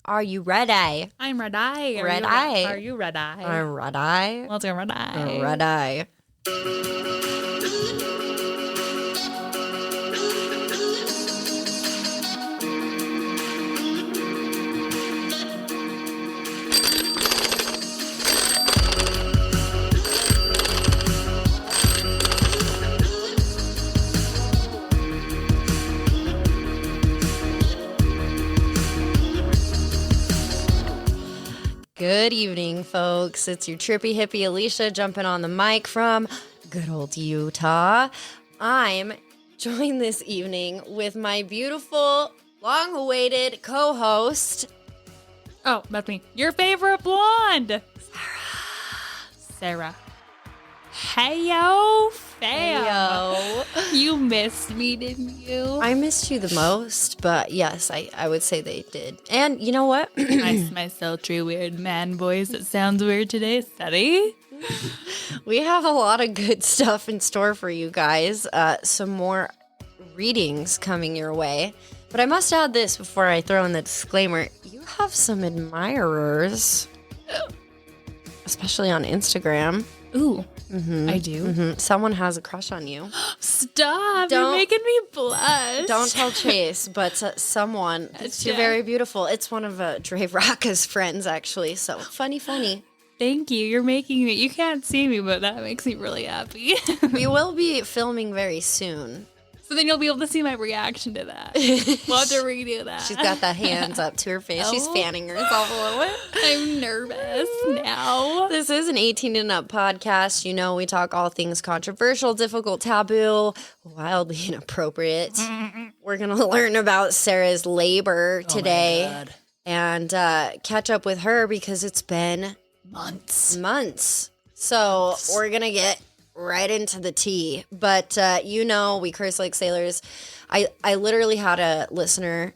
Are you ready? I'm red-eye. Red-eye. Are you red-eye? I'm red-eye. Let's go red-eye. Red-eye. Good evening, folks. It's your trippy hippie Alicia jumping on the mic from good old Utah. I'm joined this evening with my beautiful, long-awaited co-host. Oh, that's me. Your favorite blonde. Sarah. Heyo, fam. Heyo. You missed me, didn't you? I missed you the most, but yes, I would say they did. And you know what? my sultry, weird man voice that sounds weird today. Steady. We have a lot of good stuff in store for you guys. Some more readings coming your way. But I must add this before I throw in the disclaimer. You have some admirers, especially on Instagram. Ooh, I do. Mm-hmm. Someone has a crush on you. Stop! You're making me blush. Don't tell Chase, but someone. You're very beautiful. It's one of Dre Rocca's friends, actually. So funny. Thank you. You're making me. You can't see me, but that makes me really happy. We will be filming very soon. So then you'll be able to see my reaction to that. We'll have to redo that. She's got the hands up to her face. Oh. She's fanning herself a little bit. I'm nervous now. This is an 18 and up podcast. You know, we talk all things controversial, difficult, taboo, wildly inappropriate. We're going to learn about Sarah's labor today and catch up with her because it's been months. So we're going to get right into the tea. But, you know, we curse like sailors. I literally had a listener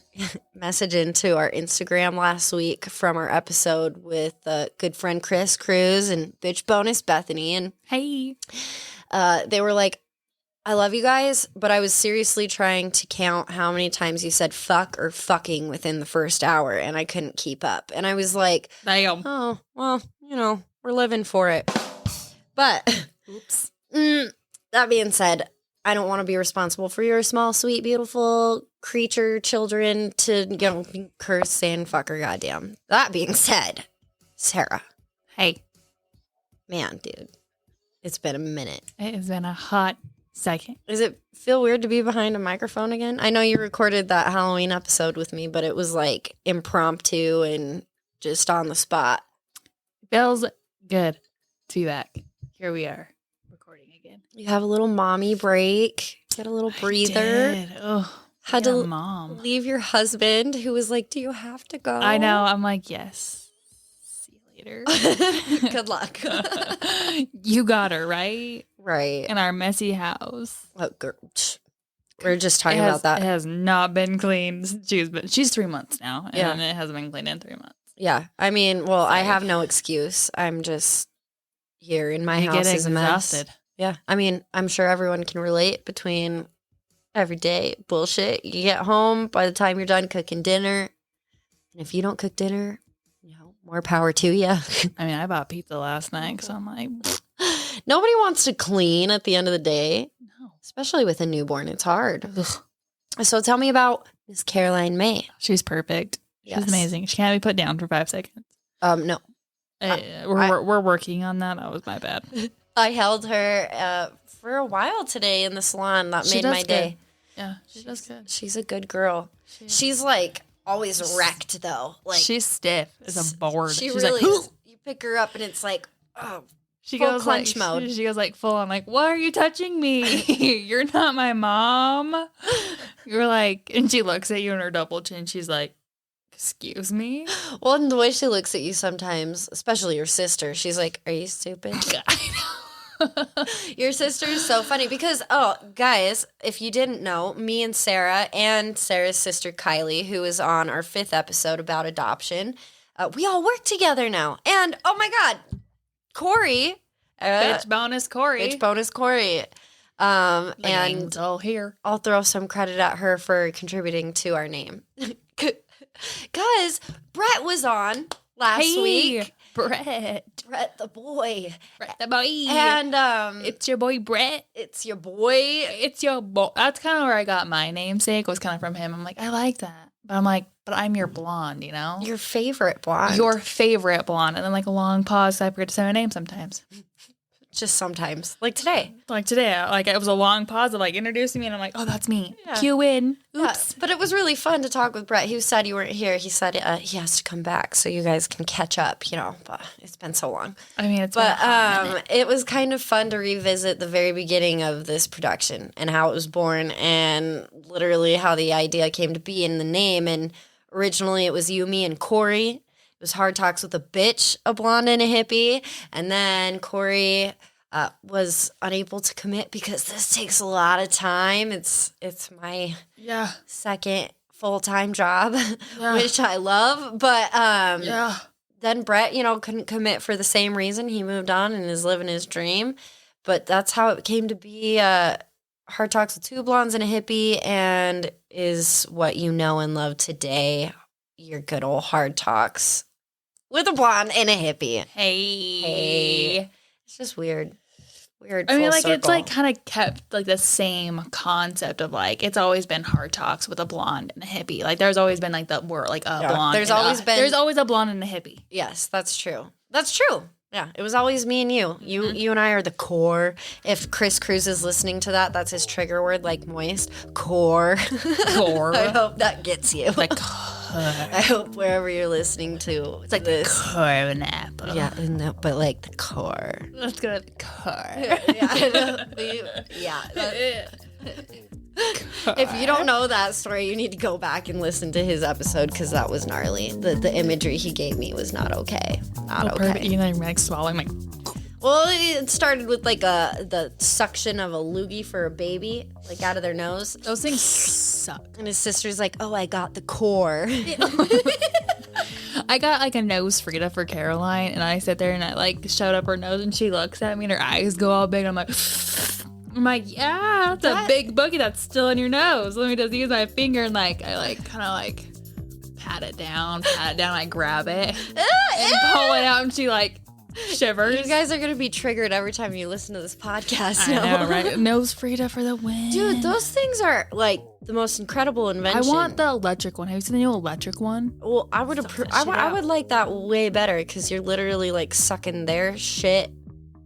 message into our Instagram last week from our episode with good friend Chris Cruz and bitch bonus Bethany. And hey, they were like, I love you guys, but I was seriously trying to count how many times you said fuck or fucking within the first hour, and I couldn't keep up. And I was like, damn. Oh, well, you know, we're living for it. But Oops. That being said, I don't want to be responsible for your small, sweet, beautiful creature children to, you know, curse, saying fuck or goddamn. That being said, Sarah. Hey. Man, dude. It's been a minute. It has been a hot second. Does it feel weird to be behind a microphone again? I know you recorded that Halloween episode with me, but it was like impromptu and just on the spot. Feels good to be back. Here we are. You have a little mommy break. Get a little breather. Had to leave your husband who was like, do you have to go? I know. I'm like, yes. See you later. Good luck. You got her, right? Right. In our messy house. Oh, girl. We're just talking about that. It has not been cleaned. She's 3 months now. And it hasn't been cleaned in 3 months. Yeah. I mean, well, I have no excuse. I'm just here in my house as a mess. Yeah, I mean, I'm sure everyone can relate between everyday bullshit. You get home, by the time you're done cooking dinner, and if you don't cook dinner, you know, more power to you. I mean, I bought pizza last night, so I'm like... Nobody wants to clean at the end of the day, no. Especially with a newborn. It's hard. So tell me about Miss Caroline May. She's perfect. She's amazing. She can't be put down for 5 seconds. No. We're working on that. That was my bad. I held her for a while today in the salon. That made my day. Yeah, she does good. She's a good girl. She's like always wrecked though. Like she's stiff as a board. She's really like, you pick her up and it's like, oh, she full goes clench like, mode. She goes like full on like, why are you touching me? You're not my mom. You're like, and she looks at you in her double chin. She's like, excuse me? Well, and the way she looks at you sometimes, especially your sister, she's like, are you stupid? I know. Your sister is so funny because, oh, guys, if you didn't know, me and Sarah and Sarah's sister Kylie, who is on our 5th episode about adoption, we all work together now. And, oh my God, Corey. Bitch bonus Corey. And all here. I'll throw some credit at her for contributing to our name. Because Brett Brett was on last week. Brett The boy. Brett the boy. And it's your boy Brett. It's your boy. It's your boy. That's kind of where I got my namesake, was kind of from him. I'm like, I like that. But I'm like, but I'm your blonde, you know? Your favorite blonde. Your favorite blonde. And then like a long pause, so I forget to say my name sometimes. Just sometimes. Like today. Like today. Like it was a long pause of like introducing me, and I'm like, oh, that's me. Yeah. Cue in. Oops. Yeah, but it was really fun to talk with Brett. He said you weren't here. He said he has to come back so you guys can catch up, you know. But it's been so long. I mean, it was kind of fun to revisit the very beginning of this production and how it was born and literally how the idea came to be in the name. And originally it was you, me, and Corey. It was Hard Talks with a Bitch, a Blonde, and a Hippie. And then Corey was unable to commit because this takes a lot of time. It's my second full-time job, which I love. But then Brett, you know, couldn't commit for the same reason. He moved on and is living his dream. But that's how it came to be. Hard Talks with two blondes and a hippie, and is what you know and love today. Your good old Hard Talks with a blonde and a hippie. Hey. It's just weird. I mean, like, it's like kind of kept like the same concept of like, it's always been Hard Talks with a blonde and a hippie. Like, there's always been like the word, like a blonde. There's always a blonde and a hippie. Yes, that's true. That's true. Yeah, it was always me and you. You and I are the core. If Chris Cruz is listening to that, that's his trigger word, like moist. Core. Core. I hope that gets you. Like I hope wherever you're listening to, it's like this. The core of an apple. Yeah, no, but like the core. Let's go to the core. If you don't know that story, you need to go back and listen to his episode because that was gnarly. The imagery he gave me was not okay. Not okay. Perfect. You know, like swallowing my. Well, it started with like the suction of a loogie for a baby, like out of their nose. Those things suck. And his sister's like, "Oh, I got the core." I got like a nose Frida for Caroline, and I sit there and I like shut up her nose, and she looks at me and her eyes go all big. And I'm like, yeah, that's a big boogie that's still in your nose. Let me just use my finger and like I like kind of like pat it down. I grab it and pull it out, and she like shivers. You guys are gonna be triggered every time you listen to this podcast. I know, right? Nose Frida for the win, dude. Those things are like the most incredible invention. I want the electric one. Have you seen the new electric one? Well, I would I would like that way better because you're literally like sucking their shit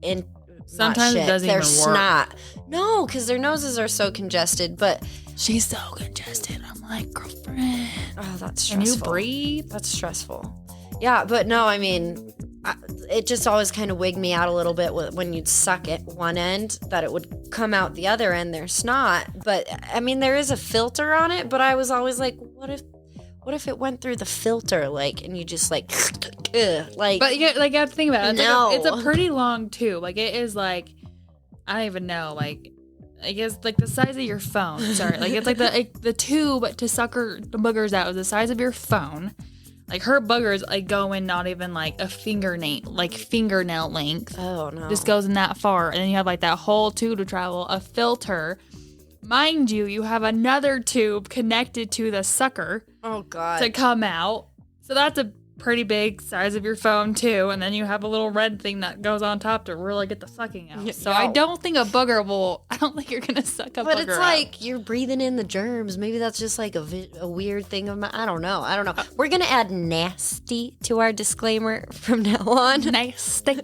in. Sometimes it doesn't even work. Snot. No, because their noses are so congested. But she's so congested. I'm like, girlfriend. Oh, that's stressful. Can you breathe? That's stressful. Yeah, but no, I mean, it just always kind of wigged me out a little bit when you'd suck at one end, that it would come out the other end, their snot. But I mean, there is a filter on it. But I was always like, what if it went through the filter, like, and you just like, like. But you have to think about it. No. It's a pretty long tube. Like, it is like, I don't even know. Like, I guess like the size of your phone. Sorry, like it's like the tube to suck her the boogers out is the size of your phone. Like her boogers like go in not even like a fingernail length. Oh no! Just goes in that far, and then you have like that whole tube to travel. A filter. Mind you have another tube connected to the sucker. Oh, God. To come out. So that's a pretty big size of your phone, too. And then you have a little red thing that goes on top to really get the sucking out. So I don't think a booger I don't think you're going to suck a booger out. But it's like you're breathing in the germs. Maybe that's just like a weird thing of I don't know. We're going to add nasty to our disclaimer from now on. Nasty.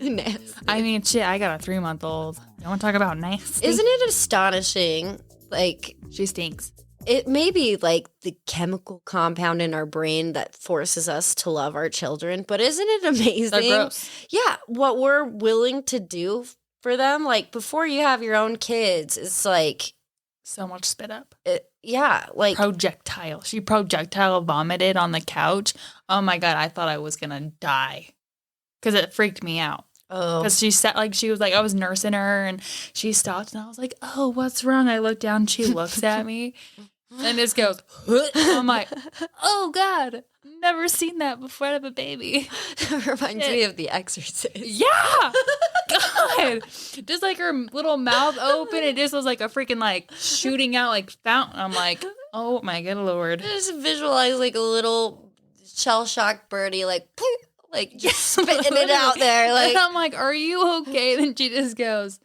I mean, shit, I got a 3-month-old. You want to talk about nasty? Isn't it astonishing? Like, she stinks. It may be like the chemical compound in our brain that forces us to love our children, but isn't it amazing? They're gross. Yeah, what we're willing to do for them, like before you have your own kids, it's like so much spit up. Like projectile. She projectile vomited on the couch. Oh my God, I thought I was gonna die because it freaked me out. Oh, because she was like, I was nursing her and she stopped and I was like, oh, what's wrong? I looked down and she looks at me and this goes, I'm like, oh God, never seen that before I have a baby. It reminds me of The Exorcist. Yeah. God. Just like her little mouth open, it just was like a freaking like shooting out like fountain. I'm like, oh my good Lord. I just visualize like a little shell-shocked birdie, like just spitting it out there. Like, and I'm like, are you okay? Then she just goes,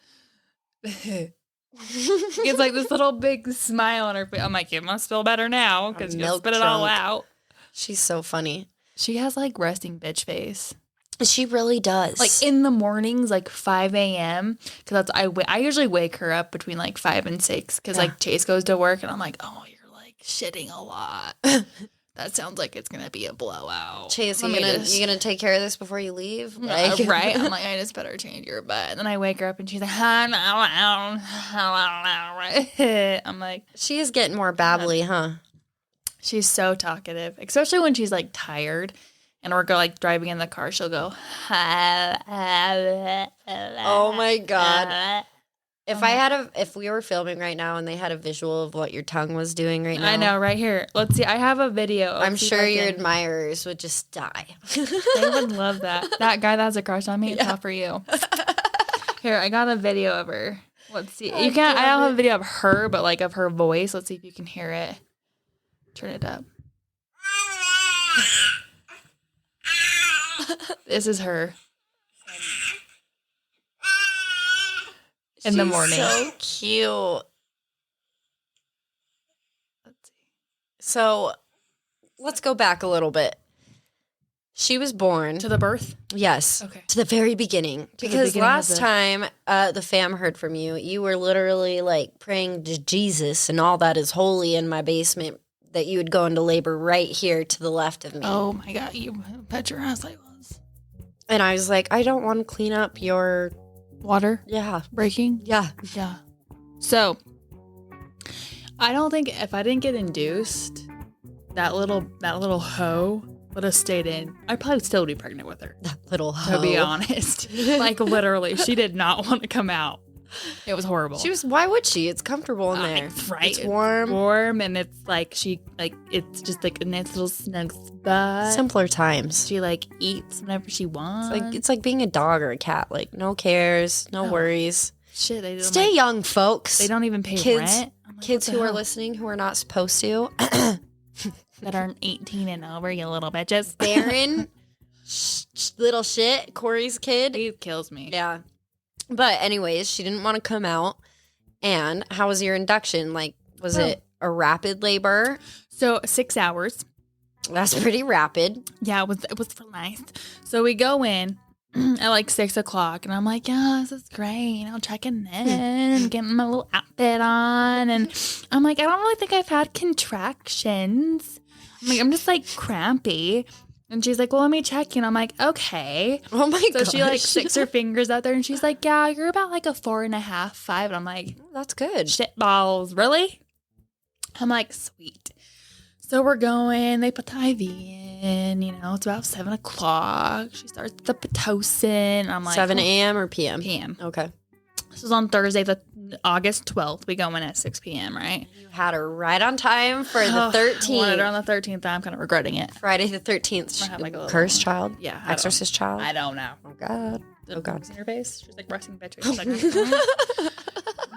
it's like this little big smile on her face. I'm like, you must feel better now because you spit it all out. She's so funny. She has like resting bitch face. She really does. Like in the mornings, like 5 a.m. Because I usually wake her up between like 5 and 6 because like Chase goes to work and I'm like, oh, you're like shitting a lot. That sounds like it's gonna be a blowout. Chase, you gonna take care of this before you leave? Like, right? I'm like, I just better change your butt. And then I wake her up and she's like, I'm like, she is getting more babbly, huh? She's so talkative, especially when she's like tired. And we're like driving in the car, she'll go, oh my God. If we were filming right now and they had a visual of what your tongue was doing right now. I know, right here. Let's see. I have a video. I'm sure your admirers would just die. They would love that. That guy that has a crush on me, it's not for you. Here, I got a video of her. Let's see. I don't have a video of her, but like of her voice. Let's see if you can hear it. Turn it up. This is her. In the morning. So cute. Let's see. So let's go back a little bit. She was born To the birth? Yes. Okay. To the very beginning. Because last time the fam heard from you, you were literally like praying to Jesus and all that is holy in my basement that you would go into labor right here to the left of me. Oh my God, you bet your ass I was. And I was like, I don't want to clean up your Water yeah. breaking? Yeah. Yeah. So, I don't think if I didn't get induced, that little hoe would have stayed in. I probably still would be pregnant with her. That little hoe. To be honest. Like literally, she did not want to come out. It was horrible. Why would she? It's comfortable in there. Right. It's warm. Warm, and it's like it's just like a nice little snug spot. Simpler times. She like eats whenever she wants. It's like being a dog or a cat. Like no cares, no worries. Shit, they Stay young, folks. They don't even pay rent. Like, kids who are listening who are not supposed to. That aren't 18 and over, you little bitches. Barren, little shit. Corey's kid. He kills me. Yeah. But anyways, she didn't want to come out. And how was your induction? Like, was it a rapid labor? So 6 hours. That's pretty rapid. Yeah, it was real nice. So we go in at like 6 o'clock, and I'm like, yeah, this is great. Checking in, getting my little outfit on, and I'm like, I don't really think I've had contractions. I'm like, I'm just like crampy. And she's like, well, let me check you. And I'm like, okay. Oh my god. So she like sticks her fingers out there and she's like, yeah, you're about like a 4.5, 5. And I'm like, that's good. Shit balls, really? I'm like, sweet. So we're going, they put the IV in, it's about 7 o'clock. She starts the Pitocin. I'm like, 7 a.m. or p.m.? p.m. Okay. This was on Thursday, the August 12th. We go in at 6 p.m., right? You had her right on time for the 13th. I wanted her on the 13th. I'm kind of regretting it. Friday the 13th. I have like a Cursed child? Yeah. Exorcist child? I don't know. Oh, God. Oh, God. In her face? She's like resting bitch. She's like,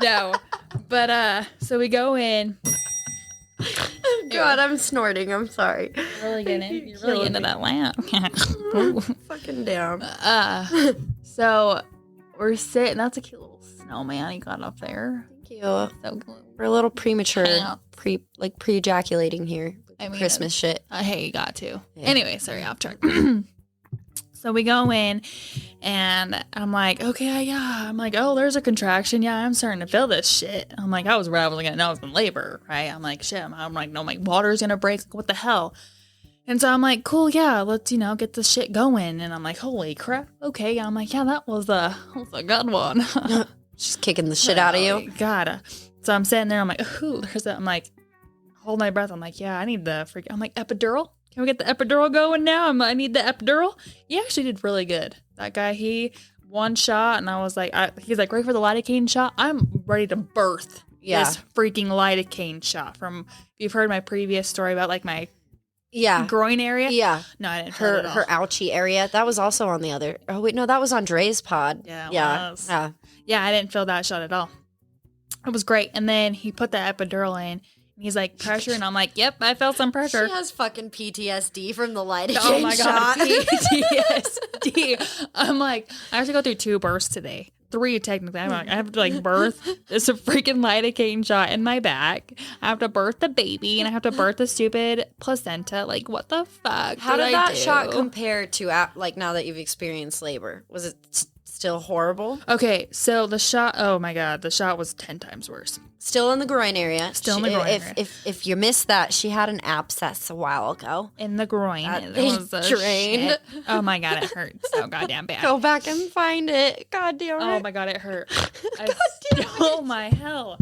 no. But, so we go in. God, I'm snorting. I'm sorry. You're really getting into that laugh. Fucking down. So we're sitting. That's a cute little snowman you got up there. Thank you. So cool. We're a little premature. Pre-ejaculating here. Christmas shit. Hey, you got to. Yeah. Anyway, sorry, off track. So we go in, and I'm like, okay, yeah. I'm like, oh, there's a contraction. Yeah, I'm starting to feel this shit. I'm like, I was gonna know I was in labor, right? I'm like, shit. I'm like, no, my water's gonna break. What the hell? And so I'm like, cool, yeah, let's, get this shit going. And I'm like, holy crap. Okay. I'm like, yeah, that was a good one. She's kicking the shit out of you. God. So I'm sitting there. I'm like, ooh, there's that. I'm like, hold my breath. I'm like, yeah, I need the I'm like, epidural? Can we get the epidural going now? I need the epidural. He actually did really good. That guy, he one shot, and I was like, he's like, ready for the lidocaine shot? I'm ready to birth this freaking lidocaine shot. From, if you've heard my previous story about like my groin area. Yeah. No, I didn't feel it at all. Her ouchie area. That was also on the other. Oh, wait, no, that was on Dre's pod. Yeah, Yeah. Yeah, I didn't feel that shot at all. It was great. And then he put the epidural in, He's like, pressure. And I'm like, yep, I felt some pressure. She has fucking PTSD from the light Oh again my shot. God, PTSD. I'm like, I have to go through 2 births today. 3 technically. I'm like, I have to like birth this freaking lidocaine shot in my back. I have to birth the baby and I have to birth the stupid placenta. Like, what the fuck? How did that do? shot compare to like now that you've experienced labor? Was it still horrible? Okay, so the shot, oh my God, the shot was 10 times worse. Still in the groin area. Still in the groin area. If you missed that, she had an abscess a while ago. In the groin. That It was a drained. shit. Oh my God, it hurt so goddamn bad. Go back and find it. God damn it. Oh my God, it hurt. Oh my hell.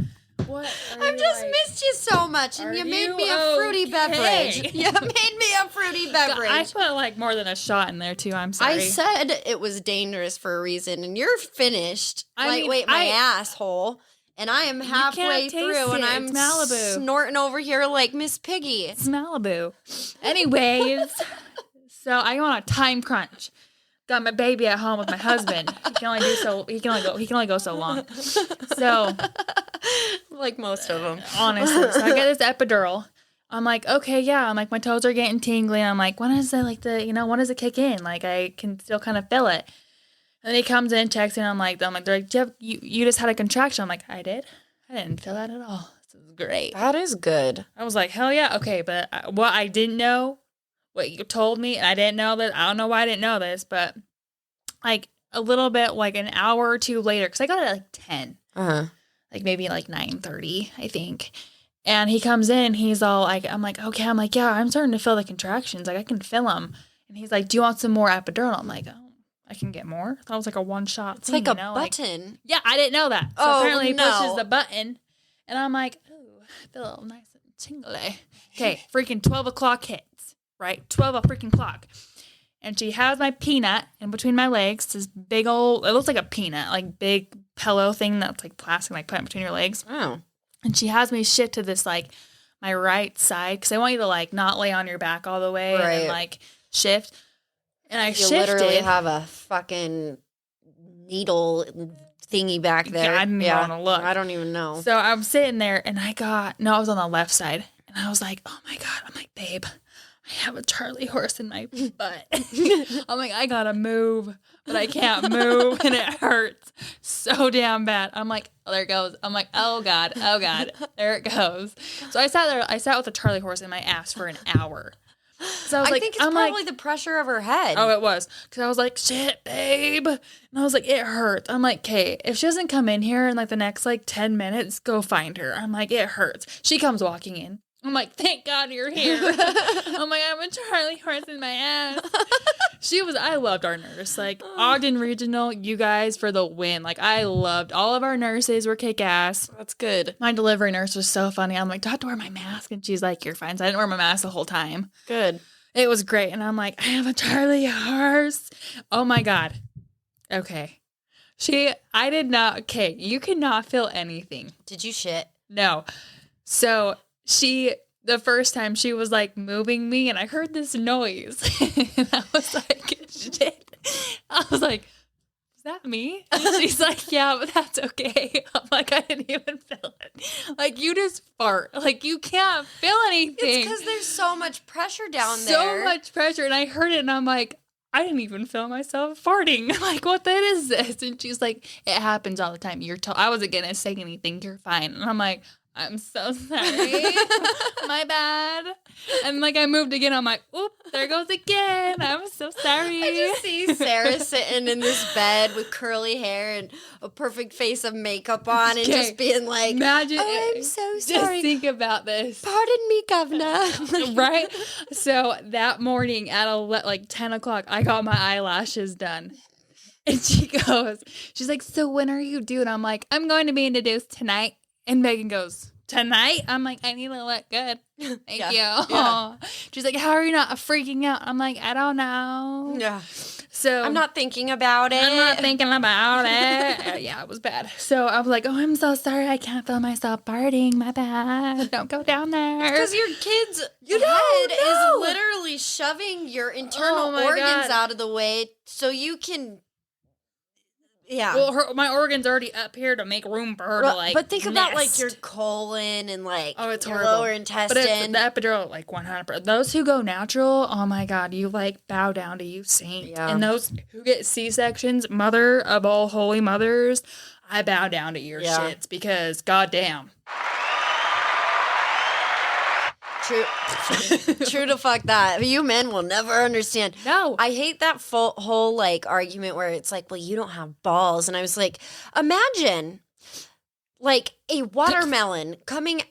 What? I've just missed you so much, and you made me a fruity beverage. You made me a fruity beverage. I put like more than a shot in there too. I'm sorry. I said it was dangerous for a reason, and you're finished. Lightweight my asshole. And I am halfway through, and I'm snorting over here like Miss Piggy. It's Malibu. Anyways, so I go on a time crunch. Got my baby at home with my husband. He can only go so long. So, like most of them, honestly. So I get this epidural. I'm like, okay, yeah. I'm like, my toes are getting tingly. I'm like, when does when does it kick in? Like, I can still kind of feel it. And he comes in, checks in. I'm like, they're like, Jeff, you just had a contraction. I'm like, I did. I didn't feel that at all. This is great. That is good. I was like, hell yeah, okay. But what I didn't know, what you told me, and I didn't know that. I don't know why I didn't know this, but like a little bit, like an hour or 2 later, because I got it at like 10, like maybe like 9:30, I think. And he comes in, and he's all like, I'm like, okay. I'm like, yeah, I'm starting to feel the contractions. Like I can feel them. And he's like, do you want some more epidural? I'm like, oh. I can get more. That was like a one-shot It's thing, like a button. Like, yeah, I didn't know that. So apparently he pushes the button. And I'm like, ooh, I feel a little nice and tingly. Okay, freaking 12 o'clock hits, right? 12 a freaking clock. And she has my peanut in between my legs. This big old, it looks like a peanut, like big pillow thing that's like plastic, like put in between your legs. Oh. And she has me shift to this like my right side because I want you to like not lay on your back all the way and then like shift. And I shifted. You literally have a fucking needle thingy back there. I didn't even want to look. I don't even know. So I'm sitting there, and I was on the left side. And I was like, oh, my God. I'm like, babe, I have a Charlie horse in my butt. I'm like, I got to move, but I can't move, and it hurts so damn bad. I'm like, oh, there it goes. I'm like, oh, God, there it goes. So I sat with the Charlie horse in my ass for an hour. So I think it's probably the pressure of her head. Oh, it was. Because I was like, shit, babe. And I was like, it hurts. I'm like, okay, if she doesn't come in here in like the next like 10 minutes, go find her. I'm like, it hurts. She comes walking in. I'm like, thank God you're here. I'm like, I have a Charlie horse in my ass. I loved our nurse. Like, Ogden Regional, you guys for the win. Like, I loved all of our nurses were kick ass. That's good. My delivery nurse was so funny. I'm like, do I have to wear my mask? And she's like, you're fine. So I didn't wear my mask the whole time. Good. It was great. And I'm like, I have a Charlie horse. Oh my God. Okay. I did not, okay, you cannot feel anything. Did you shit? No. So the first time she was like moving me and I heard this noise and I was like, shit. I was like, is that me? And she's like, yeah, but that's okay. I'm like, I didn't even feel it. Like, you just fart. Like, you can't feel anything. It's because there's so much pressure down there. So much pressure. And I heard it and I'm like, I didn't even feel myself farting. Like, what the hell is this? And she's like, it happens all the time. I wasn't going to say anything. You're fine. And I'm like, I'm so sorry. My bad. And like I moved again. I'm like, oop, there goes again. I'm so sorry. I just see Sarah sitting in this bed with curly hair and a perfect face of makeup on and just being like, imagine I'm so sorry. Just think about this. Pardon me, governor. Right? So that morning at like 10 o'clock, I got my eyelashes done. And she's like, so when are you due? And I'm like, I'm going to be introduced tonight. And Megan goes, tonight? I'm like, I need to look good. Thank you. Yeah. She's like, how are you not freaking out? I'm like, I don't know. Yeah. So I'm not thinking about it. I'm not thinking about it. Yeah, it was bad. So I was like, oh, I'm so sorry. I can't feel myself farting. My bad. Don't go down there. Because your kid's head is literally shoving your internal organs out of the way so you can Yeah. Well, my organ's already up here to make room for her to, like, but think about, like, nest. your colon and, like, it's your horrible. lower intestine. But it's the epidural, like, 100%. Those who go natural, oh, my God, you, like, bow down to you, saint. Yeah. And those who get C-sections, mother of all holy mothers, I bow down to your shits because, goddamn. True to fuck that. You men will never understand. No. I hate that whole, like, argument where it's like, well, you don't have balls. And I was like, imagine, like, a watermelon coming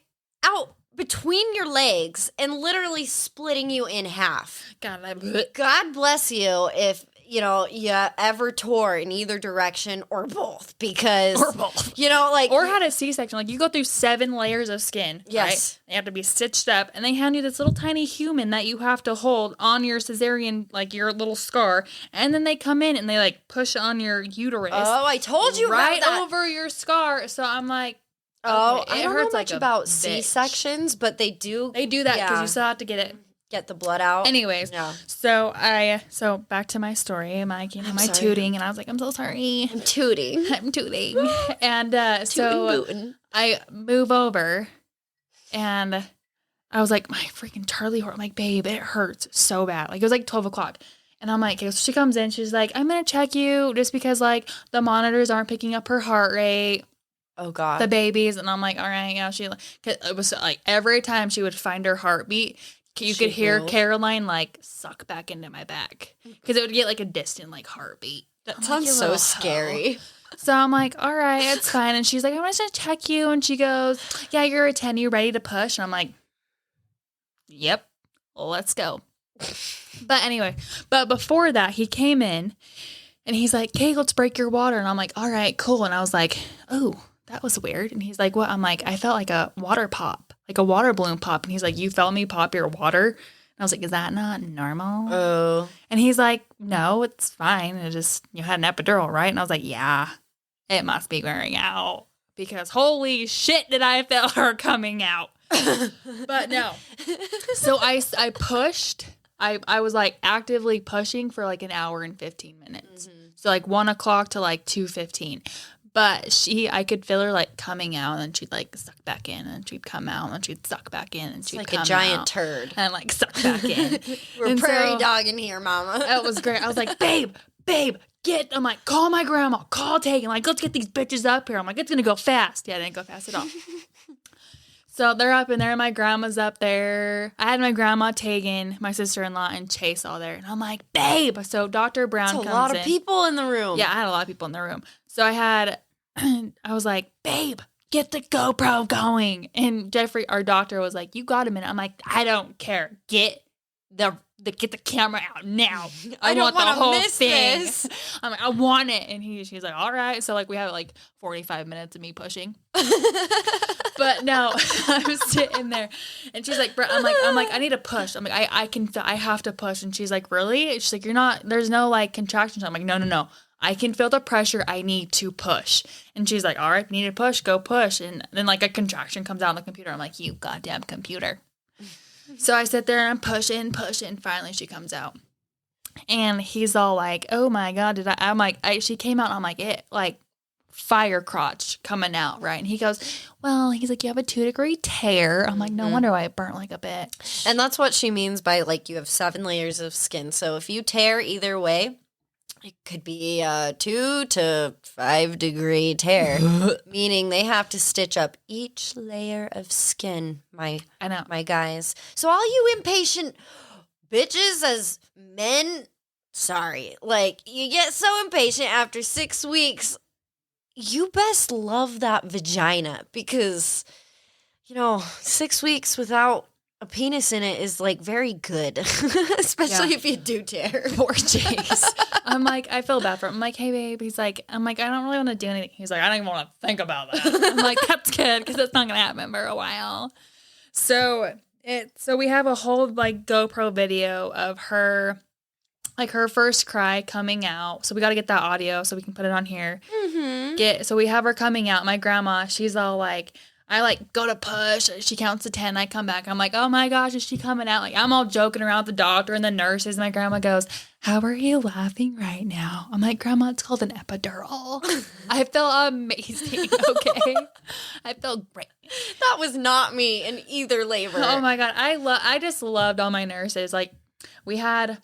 out between your legs and literally splitting you in half. God bless you if, you know, you ever tore in either direction or both, because, you know, like. Or had a C-section. Like, you go through 7 layers of skin. Yes. Right? They have to be stitched up, and they hand you this little tiny human that you have to hold on your cesarean, like, your little scar, and then they come in and they, like, push on your uterus. Oh, I told you right about that. over your scar. So I'm like, oh, okay, I don't know much about bitch. C-sections, but they do. They do that because you still have to get the blood out. Anyways, so back to my story, my tooting, and I was like, I'm so sorry. I'm tooting. And so I move over, and I was like, my freaking Charlie horse. I'm like, babe, it hurts so bad. Like, it was like 12 o'clock. And I'm like, so she comes in, she's like, I'm going to check you just because, like, the monitors aren't picking up her heart rate. Oh, God. The babies. And I'm like, all right, yeah. It was like every time she would find her heartbeat, you could hear Caroline, like, suck back into my back. Because it would get, like, a distant, like, heartbeat. That sounds so scary. So I'm like, all right, it's fine. And she's like, I want to check you. And she goes, yeah, you're a 10. You ready to push? And I'm like, yep, let's go. But anyway, before that, he came in, and he's like, okay, let's break your water. And I'm like, all right, cool. And I was like, oh, that was weird. And he's like, what? I'm like, I felt like a water pop. Like a water balloon pop. And he's like, you felt me pop your water? And I was like, is that not normal? Oh. And he's like, no, it's fine. It just, you had an epidural, right? And I was like, yeah, it must be wearing out. Because holy shit did I feel her coming out. But no. So I pushed. I was like actively pushing for like an hour and 15 minutes. Mm-hmm. So like 1 o'clock to like 2:15. But I could feel her, like, coming out, and then she'd, like, suck back in, and she'd come out, and then she'd suck back in, and she'd come out. Like a giant turd. And, like, suck back in. We're prairie dogging here, mama. That was great. I was like, babe, I'm like, call my grandma, call Tegan. Like, let's get these bitches up here. I'm like, it's going to go fast. Yeah, it didn't go fast at all. So they're up in there, my grandma's up there. I had my grandma, Tegan, my sister-in-law, and Chase all there. And I'm like, babe. So Dr. Brown comes in. That's a lot of people in the room. Yeah, I had a lot of people in the room. So I was like, babe, get the GoPro going. And Jeffrey, our doctor, was like, you got a minute. I'm like, I don't care. Get the camera out now. I want the whole thing. This. I'm like, I want it. And she's like, all right. So like we have like 45 minutes of me pushing. But no, I was sitting there, and she's like, I'm like, I need to push. I'm like, I have to push. And she's like, really? She's like, there's no like contractions. I'm like, no. I can feel the pressure. I need to push. And she's like, all right, you need to push, go push. And then like a contraction comes out on the computer. I'm like, you goddamn computer. So I sit there and I'm pushing. Finally she comes out. And he's all like, oh my God, I'm like, she came out and I'm like, it like fire crotch coming out, right? And he goes, well, he's like, you have a 2-degree tear. I'm like, no wonder why it burnt like a bitch. And that's what she means by like you have 7 layers of skin. So if you tear either way, it could be a 2 to 5 degree tear, meaning they have to stitch up each layer of skin, my guys. So all you impatient bitches as men, sorry, like you get so impatient after 6 weeks, you best love that vagina because, 6 weeks without a penis in it is like very good, especially if you do tear. Poor Chase. I'm like, I feel bad for him. I'm like, hey babe. He's like, I don't really want to do anything. He's like, I don't even want to think about that. I'm like, that's good because it's not gonna happen for a while. So we have a whole like GoPro video of her, like her first cry coming out. So we got to get that audio so we can put it on here. Mm-hmm. So we have her coming out. My grandma, she's all like, I like go to push. She counts to 10. I come back. I'm like, oh my gosh, is she coming out? Like I'm all joking around with the doctor and the nurses. My grandma goes, how are you laughing right now? I'm like, Grandma, it's called an epidural. I felt amazing. Okay. I felt great. That was not me in either labor. Oh my God. I just loved all my nurses. Like we had,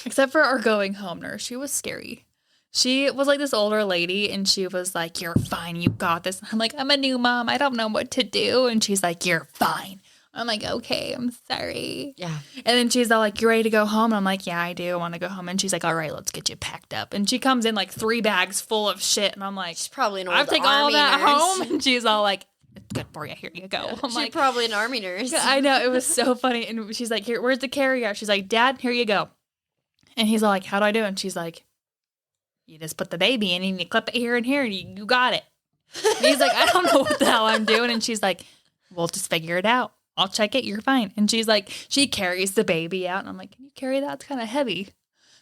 except for our going home nurse, she was scary. She was like this older lady and she was like, you're fine. You got this. And I'm like, I'm a new mom. I don't know what to do. And she's like, you're fine. I'm like, okay, I'm sorry. Yeah. And then she's all like, you ready to go home? And I'm like, yeah, I do. I want to go home. And she's like, all right, let's get you packed up. And she comes in like 3 bags full of shit. And I'm like, she's probably an old I'll take army all that nurse. home. And she's all like, it's good for you. Here you go. I'm She's like, probably an army nurse. I know. It was so funny. And she's like, here, where's the carrier? She's like, Dad, here you go. And he's all like, how do I do it? And she's like, you just put the baby in and you clip it here and here and you got it. And he's like, I don't know what the hell I'm doing. And she's like, we'll just figure it out. I'll check it. You're fine. And she's like, she carries the baby out. And I'm like, can you carry that? It's kind of heavy.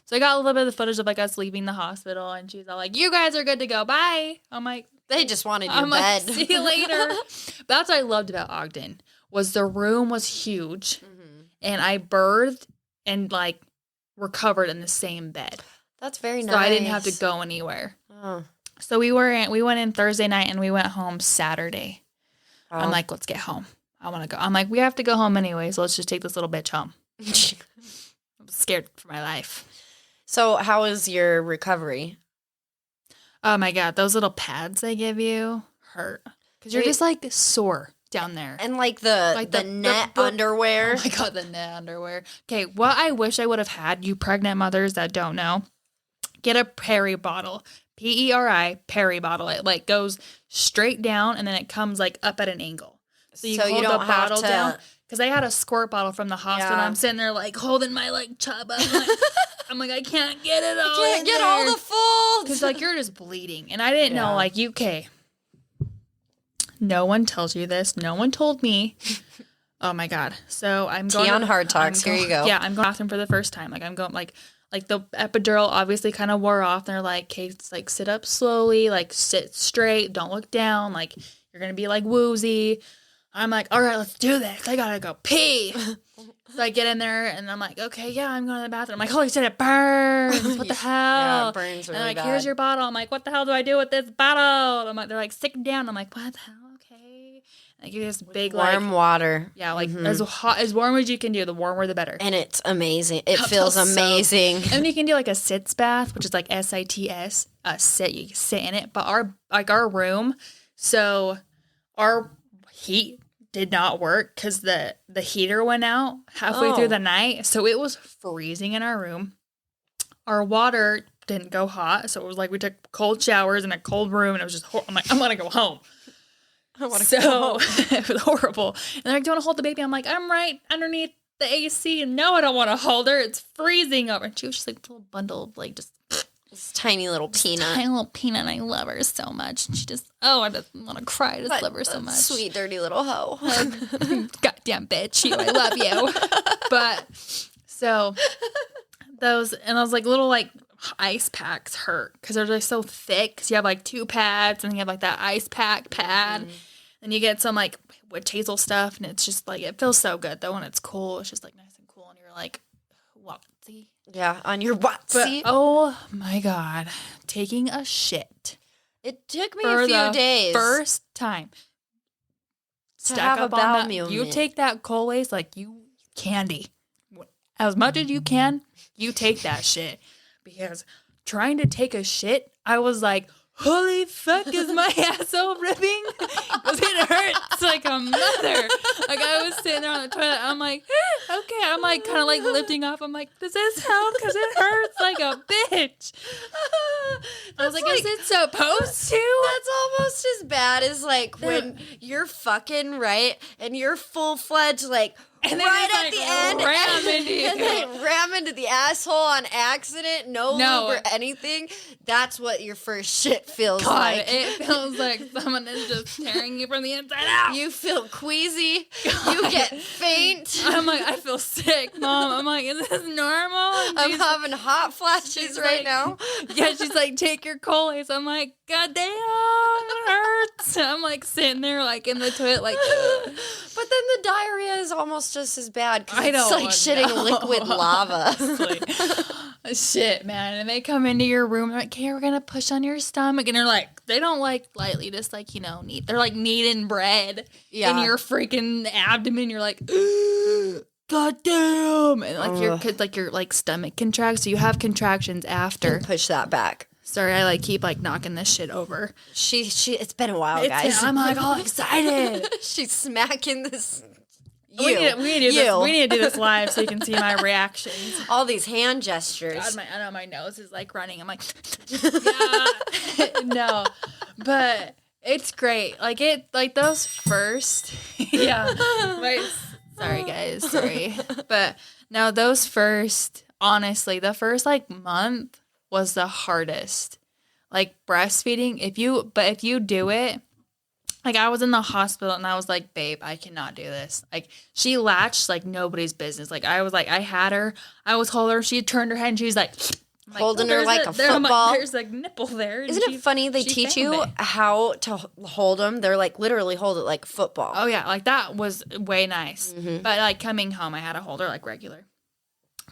So I got a little bit of the footage of like us leaving the hospital. And she's all like, you guys are good to go. Bye. I'm like, they just wanted your I'm bed. like, see you later. But that's what I loved about Ogden was the room was huge. Mm-hmm. And I birthed and like recovered in the same bed. That's very nice. So I didn't have to go anywhere. Oh. So we went in Thursday night and we went home Saturday. Oh. I'm like, let's get home. I want to go. I'm like, we have to go home anyways. Let's just take this little bitch home. I'm scared for my life. So how was your recovery? Oh my God. Those little pads they give you hurt. Because you're just like sore down there. And like the net underwear. Oh my God, the net underwear. Okay, what I wish I would have had, you pregnant mothers that don't know, get a Peri bottle. Peri, Peri bottle. It like goes straight down and then it comes like up at an angle. So you hold the bottle down. Because I had a squirt bottle from the hospital. Yeah. I'm sitting there like holding my like chub up. I'm like, I can't get it all. I can't get all the folds. Because like you're just bleeding. And I didn't know like UK. No one tells you this. No one told me. Oh my God. So I'm going on Hard Talks. Here you go. Yeah, I'm going to the bathroom for the first time. Like I'm going like the epidural obviously kind of wore off. They're like, okay, it's like sit up slowly, like sit straight, don't look down. Like you're going to be like woozy. I'm like, all right, let's do this. I gotta go pee. So I get in there and I'm like, okay, yeah, I'm going to the bathroom. I'm like, holy shit, it burns. What the hell? Yeah, it burns really and like, bad. here's your bottle. I'm like, what the hell do I do with this bottle? I'm like, they're like, sit down. I'm like, what the hell? Okay. And I give you this big warm water. Yeah, like as hot, as warm as you can do. The warmer, the better. And it's amazing. It feels amazing. And then you can do like a sits bath, which is like SITS. Sit. You sit in it. But our room, so our heat did not work because the heater went out halfway through the night. So it was freezing in our room. Our water didn't go hot. So it was like we took cold showers in a cold room and it was just I'm like, I'm going to go home. I want to go home. It was horrible. And they're like, do you want to hold the baby? I'm like, I'm right underneath the AC. And no, I don't want to hold her. It's freezing over. And she was just like a little bundle of like just this tiny little peanut. Tiny little peanut. And I love her so much. And she just, I just want to cry. I just love her so much. Sweet, dirty little hoe. Goddamn bitch. I love you. But so those, and those like little like ice packs hurt because they're just so thick. Because you have like 2 pads and you have like that ice pack pad. Mm-hmm. And you get some like witch hazel stuff. And it's just like, it feels so good though when it's cool. It's just like nice and cool. And you're like, whatsy. Yeah, on your whatsy. Oh my God. Taking a shit. It took me a few days. First time. To have a bowel movement. You take that Colace like you candy. As much as you can, you take that shit. Because trying to take a shit, I was like, holy fuck, is my asshole ripping? Because it hurts like a mother. Like I was sitting there on the toilet. I'm like, okay. I'm like kind of like lifting off. I'm like, does this help? Because it hurts like a bitch. I was like, is it supposed to? That's almost as bad as like when you're fucking, right? And you're full-fledged like, and right at the end, and they ram into the asshole on accident, no lube or anything. That's what your first shit feels like. It feels like someone is just tearing you from the inside out. You feel queasy. God. You get faint. I'm like, I feel sick, Mom. I'm like, is this normal? And I'm having hot flashes right now. Yeah, she's like, take your Colace. I'm like, God damn. it hurts. I'm like sitting there like in the toilet like. But then the diarrhea is almost just as bad because I it's don't like shitting liquid lava. Shit, man. And they come into your room, they're like, okay, we're gonna push on your stomach. And they're like, they don't like lightly just like, they're like kneading bread in your freaking abdomen. You're like, God damn. And like your like stomach contracts. So you have contractions after. Push that back. Sorry, I like keep like knocking this shit over. It's been a while, guys. I'm like all excited. She's smacking this. We need to do this live so you can see my reactions. All these hand gestures. God, I know my nose is like running. I'm like, yeah, no, but it's great. Like those first, yeah. Sorry guys, sorry, but no, those first. Honestly, the first like month was the hardest. Like breastfeeding, if you do it. Like, I was in the hospital, and I was like, babe, I cannot do this. Like, she latched like nobody's business. Like, I was like, I had her. I was holding her. She turned her head, and she's like... holding her like a football. Like, there's like nipple there. Isn't it funny they teach you how to hold them? They're like, literally hold it like football. Oh, yeah. Like, that was way nice. Mm-hmm. But, like, coming home, I had to hold her like regular.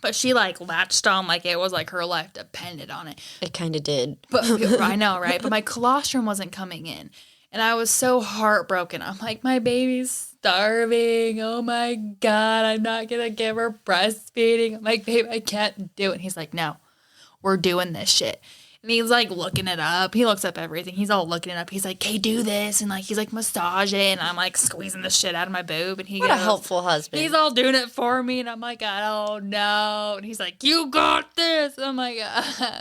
But she, like, latched on like it was like her life depended on it. It kind of did. But I know, right? But my colostrum wasn't coming in. And I was so heartbroken. I'm like, my baby's starving. Oh, my God. I'm not going to give her breastfeeding. I'm like, babe, I can't do it. And he's like, no, we're doing this shit. And he's like looking it up. He looks up everything. He's all looking it up. He's like, hey, do this. And like, he's like massage it. And I'm like squeezing the shit out of my boob. And what a helpful husband. He's all doing it for me. And I'm like, oh no. And he's like, you got this. And I'm like,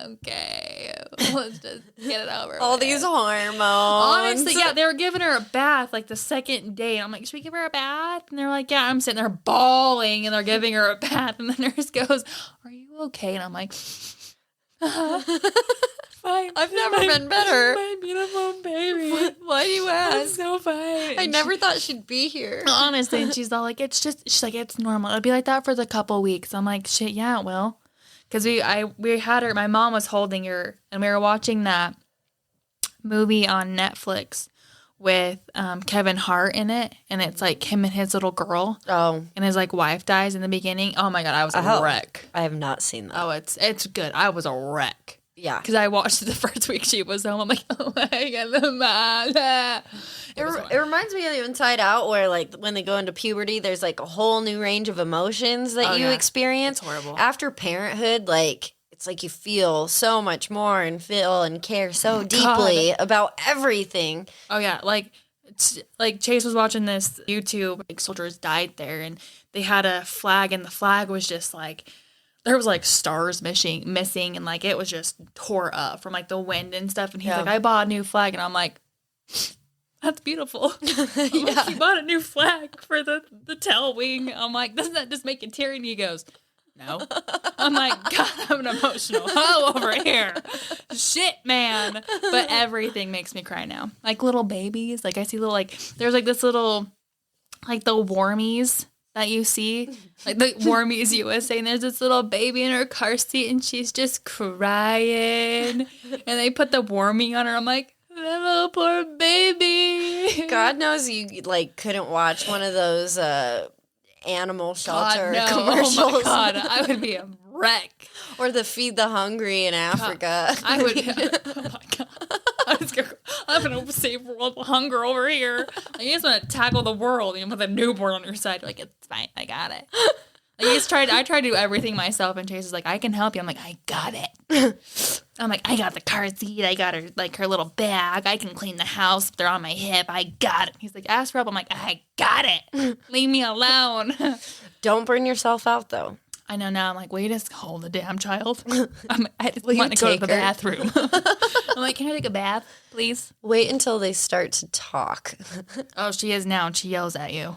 okay, let's just get it over all with. These hormones. Honestly, yeah, they were giving her a bath like the second day. And I'm like, should we give her a bath? And they're like, yeah. I'm sitting there bawling. And they're giving her a bath. And the nurse goes, are you okay? And I'm like... Fine. I've never been better. My beautiful baby. Why do you ask? I'm so fine. I never thought she'd be here. Honestly, and she's all like, she's like, it's normal. It'll be like that for the couple weeks. I'm like, shit, yeah, it will. Because we had her, my mom was holding her, and we were watching that movie on Netflix with Kevin Hart in it, and it's like him and his little girl. Oh. And his like wife dies in the beginning. Oh my God, I was a wreck. I have not seen that. Oh, it's good. I was a wreck. Yeah. Because I watched it the first week she was home. I'm like, oh my God. It reminds me of the Inside Out where like when they go into puberty, there's like a whole new range of emotions that you experience. It's horrible. After parenthood, like it's like you feel so much more and feel and care so deeply about everything. Oh yeah, like Chase was watching this YouTube, like soldiers died there, and they had a flag, and the flag was just like there was like stars missing, and like it was just tore up from like the wind and stuff. And he's like, I bought a new flag, and I'm like, that's beautiful. Like, you bought a new flag for the tail wing. I'm like, doesn't that just make you teary? And he goes, no. I'm like, God, I'm an emotional hoe over here. Shit, man. But everything makes me cry now. Like little babies. Like I see little, like, there's like this little, like the warmies that you see. Like the Warmies USA. And there's this little baby in her car seat and she's just crying. And they put the warmie on her. I'm like, that little poor baby. God knows you, like, couldn't watch one of those, animal shelter commercials. Oh my God, I would be a wreck. Or the Feed the Hungry in Africa. I would. Oh my God, I'm gonna save world hunger over here. Like, you just want to tackle the world, with a newborn on your side. You're like, it's fine, I got it. Like, I tried to do everything myself, and Chase is like, I can help you. I'm like, I got it. I'm like, I got the car seat. I got her, like, her little bag. I can clean the house. They're on my hip. I got it. He's like, ask for help. I'm like, I got it. Leave me alone. Don't burn yourself out, though. I know now. I'm like, will you just hold the damn child? I just want to go to the bathroom. I'm like, can I take a bath, please? Wait until they start to talk. Oh, she is now, and she yells at you.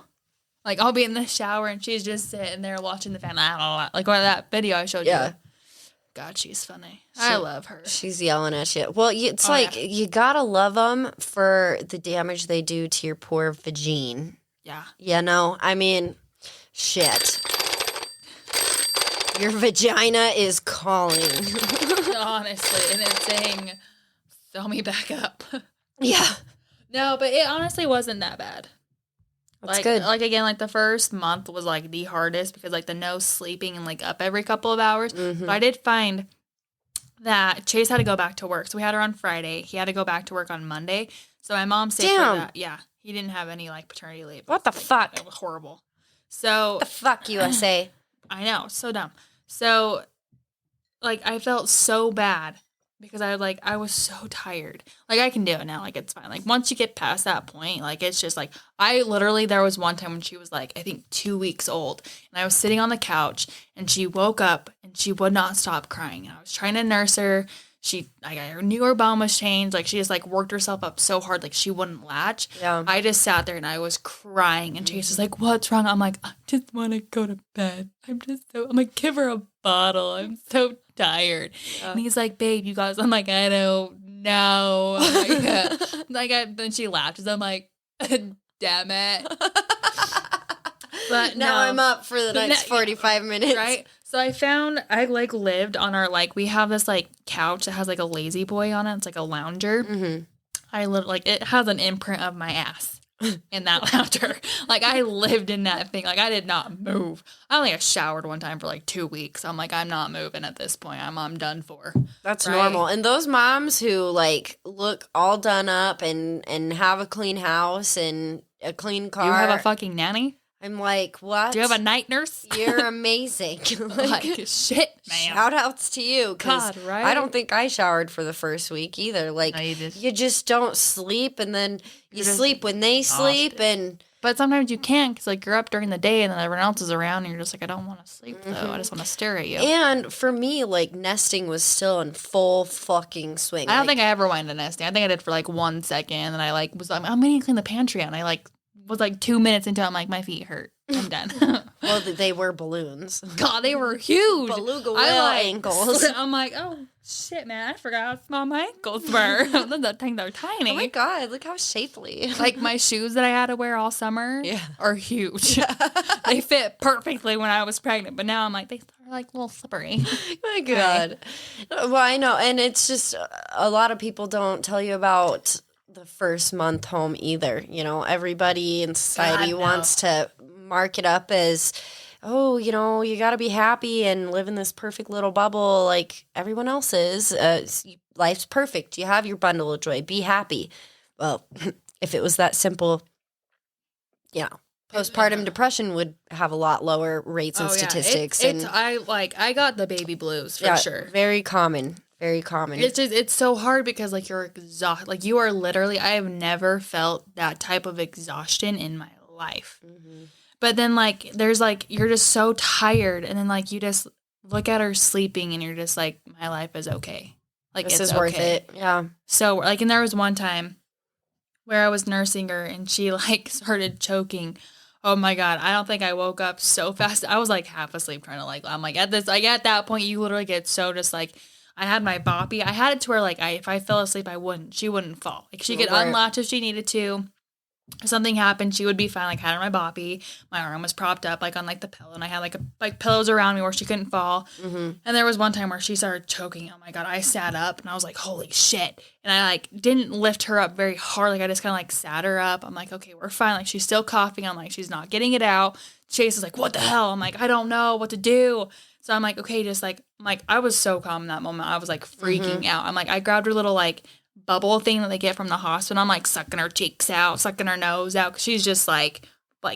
Like, I'll be in the shower, and she's just sitting there watching the fan. I don't know, like one of that video I showed you. God, she's funny. I love her. She's yelling at you. Well, it's you gotta love them for the damage they do to your poor vagine. Yeah. You know? I mean, shit. Your vagina is calling. Honestly, and it's saying, fill me back up. Yeah. No, but it honestly wasn't that bad. That's good. Like, again, like, the first month was, like, the hardest because, like, the no sleeping and, like, up every couple of hours. But I did find that Chase had to go back to work. So we had her on Friday. He had to go back to work on Monday. So my mom stayed for that. Yeah. He didn't have any, like, paternity leave. What the fuck? It was horrible. So. What the fuck, USA? I know. So dumb. So, like, I felt so bad. Because I was so tired. Like, I can do it now. Like, it's fine. Like, once you get past that point, like, it's just, like, there was one time when she was, like, I think 2 weeks old. And I was sitting on the couch, and she woke up, and she would not stop crying. And I was trying to nurse her. I knew her bone was changed. Like, she just, like, worked herself up so hard, like, she wouldn't latch. Yeah. I just sat there, and I was crying. And Chase was like, what's wrong? I'm like, I just want to go to bed. I'm like, give her a bottle. I'm so tired. Yeah. And he's like, babe, you guys. I'm like, I don't know. Then she laughed. I'm like, damn it. But now I'm up for the next 45 minutes. Right? So I lived on our, like, we have this, like, couch that has, like, a lazy boy on it. It's like a lounger. Mm-hmm. I lived, like, it has an imprint of my ass in that lounger. Like, I lived in that thing. Like, I did not move. I only showered one time for, like, 2 weeks. I'm like, I'm not moving at this point. I'm done for. That's right? Normal. And those moms who, like, look all done up and have a clean house and a clean car. You have a fucking nanny? I'm like, what? Do you have a night nurse? You're amazing. like, shit, man. Shout outs to you. God, right? I don't think I showered for the first week either. Like, no, you just don't sleep, and then you sleep when they sleep. But sometimes you can't because, like, you're up during the day and then everyone else is around and you're just like, I don't want to sleep, though. I just want to stare at you. And for me, like, nesting was still in full fucking swing. I don't think I ever went into nesting. I think I did for, like, 1 second, and I, like, was like, I'm going to clean the pantry out. And I, like, was like 2 minutes into it, I'm like, my feet hurt. I'm done. Well, they were balloons. God, they were huge. Beluga whale ankles. I'm like, oh, shit, man. I forgot how small my ankles were. They're tiny. Oh, my God. Look how shapely. Like, my shoes that I had to wear all summer are huge. They fit perfectly when I was pregnant, but now I'm like, they're like a little slippery. My God. Well, I know. And it's just a lot of people don't tell you about the first month home either. You know, everybody in society wants to mark it up as, oh, you know, you got to be happy and live in this perfect little bubble like everyone else is. Life's perfect. You have your bundle of joy. Be happy. Well, if it was that simple, you know, postpartum depression would have a lot lower rates and statistics. I got the baby blues for sure. Very common. Very common. It's so hard because, like, you're exhausted. Like, you are literally, I have never felt that type of exhaustion in my life. Mm-hmm. But then, like, there's, like, you're just so tired. And then, like, you just look at her sleeping and you're just like, my life is okay. Like, this is worth it. Yeah. So, like, and there was one time where I was nursing her and she, like, started choking. Oh my God. I don't think I woke up so fast. I was, like, half asleep trying to, like, I'm like, at that point, you literally get so just, like, I had my boppy. I had it to where, like, if I fell asleep, she wouldn't fall. Like, she could unlatch if she needed to. If something happened, she would be fine. Like, I had her my boppy. My arm was propped up, like, on, like, the pillow. And I had, like pillows around me where she couldn't fall. Mm-hmm. And there was one time where she started choking. Oh, my God. I sat up, and I was like, holy shit. And I, like, didn't lift her up very hard. Like, I just kind of, like, sat her up. I'm like, okay, we're fine. Like, she's still coughing. I'm like, she's not getting it out. Chase is like, what the hell? I'm like, I don't know what to do. So I'm like, okay, just, like, I was so calm in that moment. I was, like, freaking out. I'm like, I grabbed her little, like, bubble thing that they get from the hospital. I'm, like, sucking her cheeks out, sucking her nose out, because she's just, like,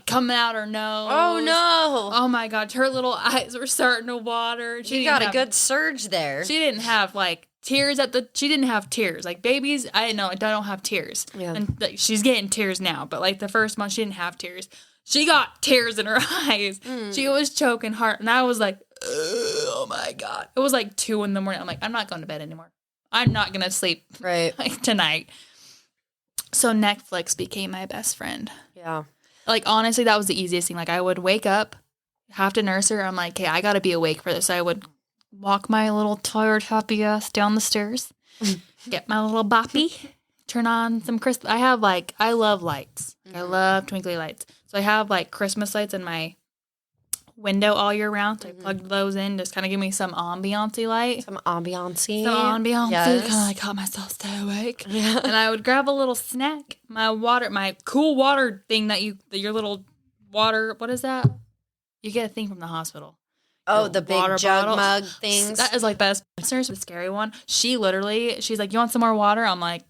coming out her nose. Oh, no. Oh, my God. Her little eyes were starting to water. She got a good surge there. She didn't have, like, tears she didn't have tears. Like, babies, I don't have tears. Yeah. And, like, she's getting tears now, but, like, the first month, she didn't have tears. She got tears in her eyes. She was choking hard, and I was like, oh my God. It was like 2 a.m. I'm like, I'm not going to bed anymore. I'm not going to sleep tonight. So Netflix became my best friend. Yeah. Like, honestly, that was the easiest thing. Like, I would wake up, have to nurse her. I'm like, hey, I got to be awake for this. So I would walk my little tired, happy ass down the stairs, get my little boppy, turn on some Christmas. I love lights. I love twinkly lights. So I have, like, Christmas lights in my window all year round. So I plugged those in, just kind of give me some ambiance light. Some ambiance. Kind of like got myself stay awake. Yeah. And I would grab a little snack, my cool water thing that your little water, what is that? You get a thing from the hospital. Oh, the big jug bottle. Mug things. That is like best. The scary one. She's like, you want some more water? I'm like,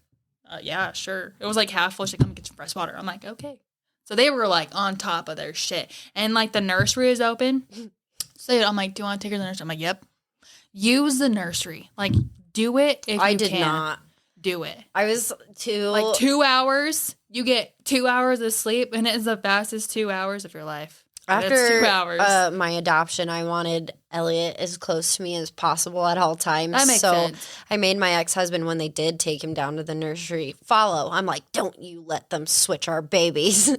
yeah, sure. It was like half full. She's like, come get some fresh water. I'm like, okay. So they were like on top of their shit. And like the nursery is open. So I'm like, do you want to take her to the nursery? I'm like, yep. Use the nursery. Like, do it if you can. I did not. Do it. I was like 2 hours. You get 2 hours of sleep, and it is the fastest 2 hours of your life. After 2 hours. My adoption, I wanted Elliot as close to me as possible at all times. That makes sense. I made my ex-husband, when they did take him down to the nursery, follow. I'm like, don't you let them switch our babies.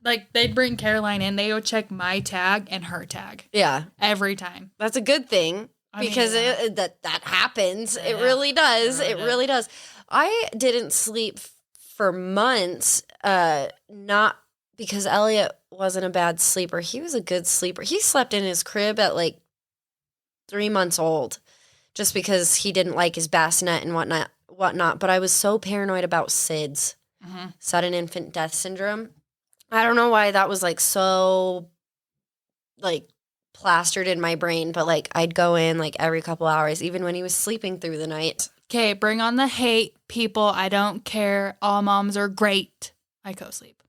Like, they'd bring Caroline in. They would check my tag and her tag. Yeah. Every time. That's a good thing. Because that happens. Yeah. It really does. It really does. I didn't sleep for months, not because Elliot wasn't a bad sleeper. He was a good sleeper. He slept in his crib at like 3 months old just because he didn't like his bassinet and whatnot. But I was so paranoid about SIDS, sudden infant death syndrome. I don't know why that was like so like plastered in my brain, but like I'd go in like every couple hours, even when he was sleeping through the night. Okay, bring on the hate, people. I don't care. All moms are great. I co-sleep.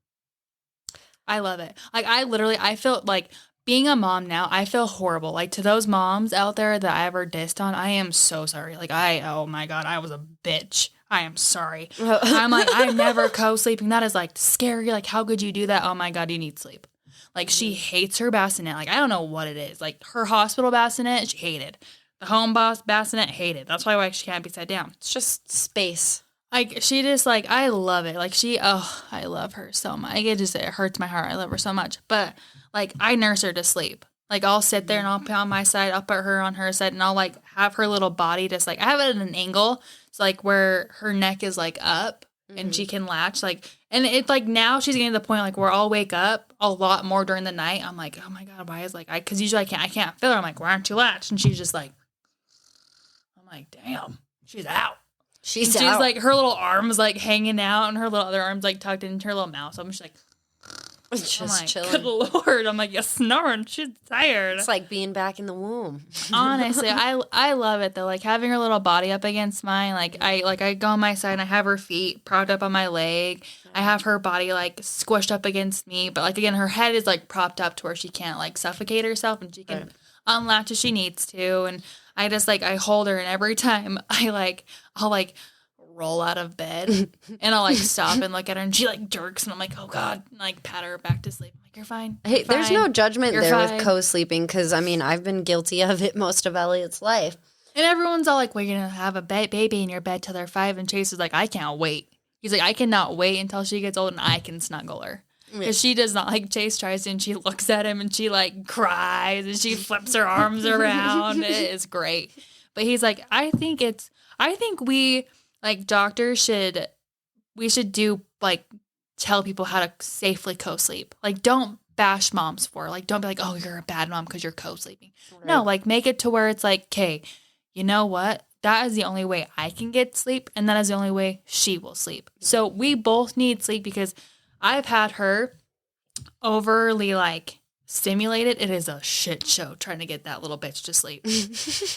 I love it. Like, I feel like being a mom now, I feel horrible. Like, to those moms out there that I ever dissed on, I am so sorry. Like, oh my God, I was a bitch. I am sorry. I'm like, I'm never co-sleeping. That is like scary. Like, how could you do that? Oh my God, you need sleep. Like, she hates her bassinet. Like, I don't know what it is. Like, her hospital bassinet, she hated. The home boss bassinet, hated. That's why she can't be set down. It's just space. Like, she just, like, I love it. Like, I love her so much. Like, it hurts my heart. I love her so much. But, like, I nurse her to sleep. Like, I'll sit there and I'll put on my side, I'll put her on her side, and I'll, like, have her little body just, like, I have it at an angle. So, like, where her neck is, like, up and she can latch. Like, and it's, like, now she's getting to the point, like, where I'll wake up a lot more during the night. I'm like, oh, my God, why is, like, because usually I can't feel her. I'm like, why aren't you latched? And she's just, like, I'm like, damn, she's out. She's out. Like, her little arms, like, hanging out, and her little other arms, like, tucked into her little mouth. So I'm just like, just chilling. Good Lord. I'm like, you're snoring. She's tired. It's like being back in the womb. Honestly, I love it, though. Like, having her little body up against mine. Like, I go on my side, and I have her feet propped up on my leg. I have her body, like, squished up against me. But, like, again, her head is, like, propped up to where she can't, like, suffocate herself, and she can unlatch if she needs to. And I just, like, I hold her, and every time I'll roll out of bed, and I'll, like, stop and look at her, and she, like, jerks, and I'm like, oh, God, and, like, pat her back to sleep. I'm like, you're fine. Hey, there's no judgment there with co-sleeping, because, I mean, I've been guilty of it most of Elliot's life. And everyone's all like, well, you're going to have a baby in your bed till they're 5, and Chase is like, I can't wait. He's like, I cannot wait until she gets old, and I can snuggle her. Because she does not, like, Chase tries to, and she looks at him, and she, like, cries, and she flips her arms around. It is great. But he's like, I think we, like, doctors should do, like, tell people how to safely co-sleep. Like, don't bash moms for it. Like, don't be like, oh, you're a bad mom because you're co-sleeping. Right. No, like, make it to where it's like, okay, you know what? That is the only way I can get sleep, and that is the only way she will sleep. So we both need sleep, because I've had her overly, like, stimulated. It is a shit show trying to get that little bitch to sleep.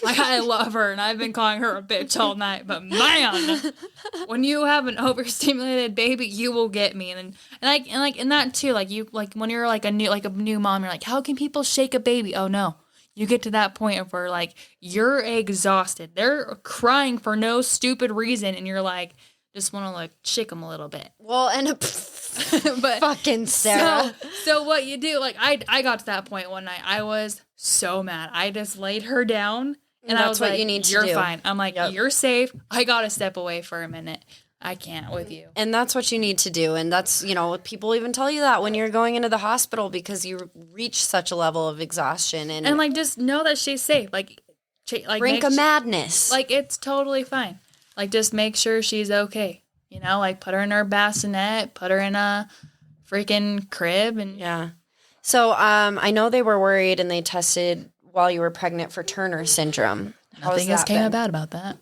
Like, I love her, and I've been calling her a bitch all night, but man, when you have an overstimulated baby, you will get me. And that too, like, you, like, when you're like a new mom, you're like, how can people shake a baby? Oh no. You get to that point of where, like, you're exhausted. They're crying for no stupid reason, and you're like, just want to, like, shake them a little bit. Well, and but fucking Sarah. So what you do, like, I got to that point one night. I was so mad. I just laid her down, and I was like, you're fine. I'm like, you're safe. I got to step away for a minute. I can't with you. And that's what you need to do. And that's, you know, people even tell you that when you're going into the hospital, because you reach such a level of exhaustion. And like, just know that she's safe. Like brink of madness. Like, it's totally fine. Like, just make sure she's okay. You know, like, put her in her bassinet, put her in a freaking crib. And yeah. So I know they were worried and they tested while you were pregnant for Turner syndrome. Nothing has came out about that.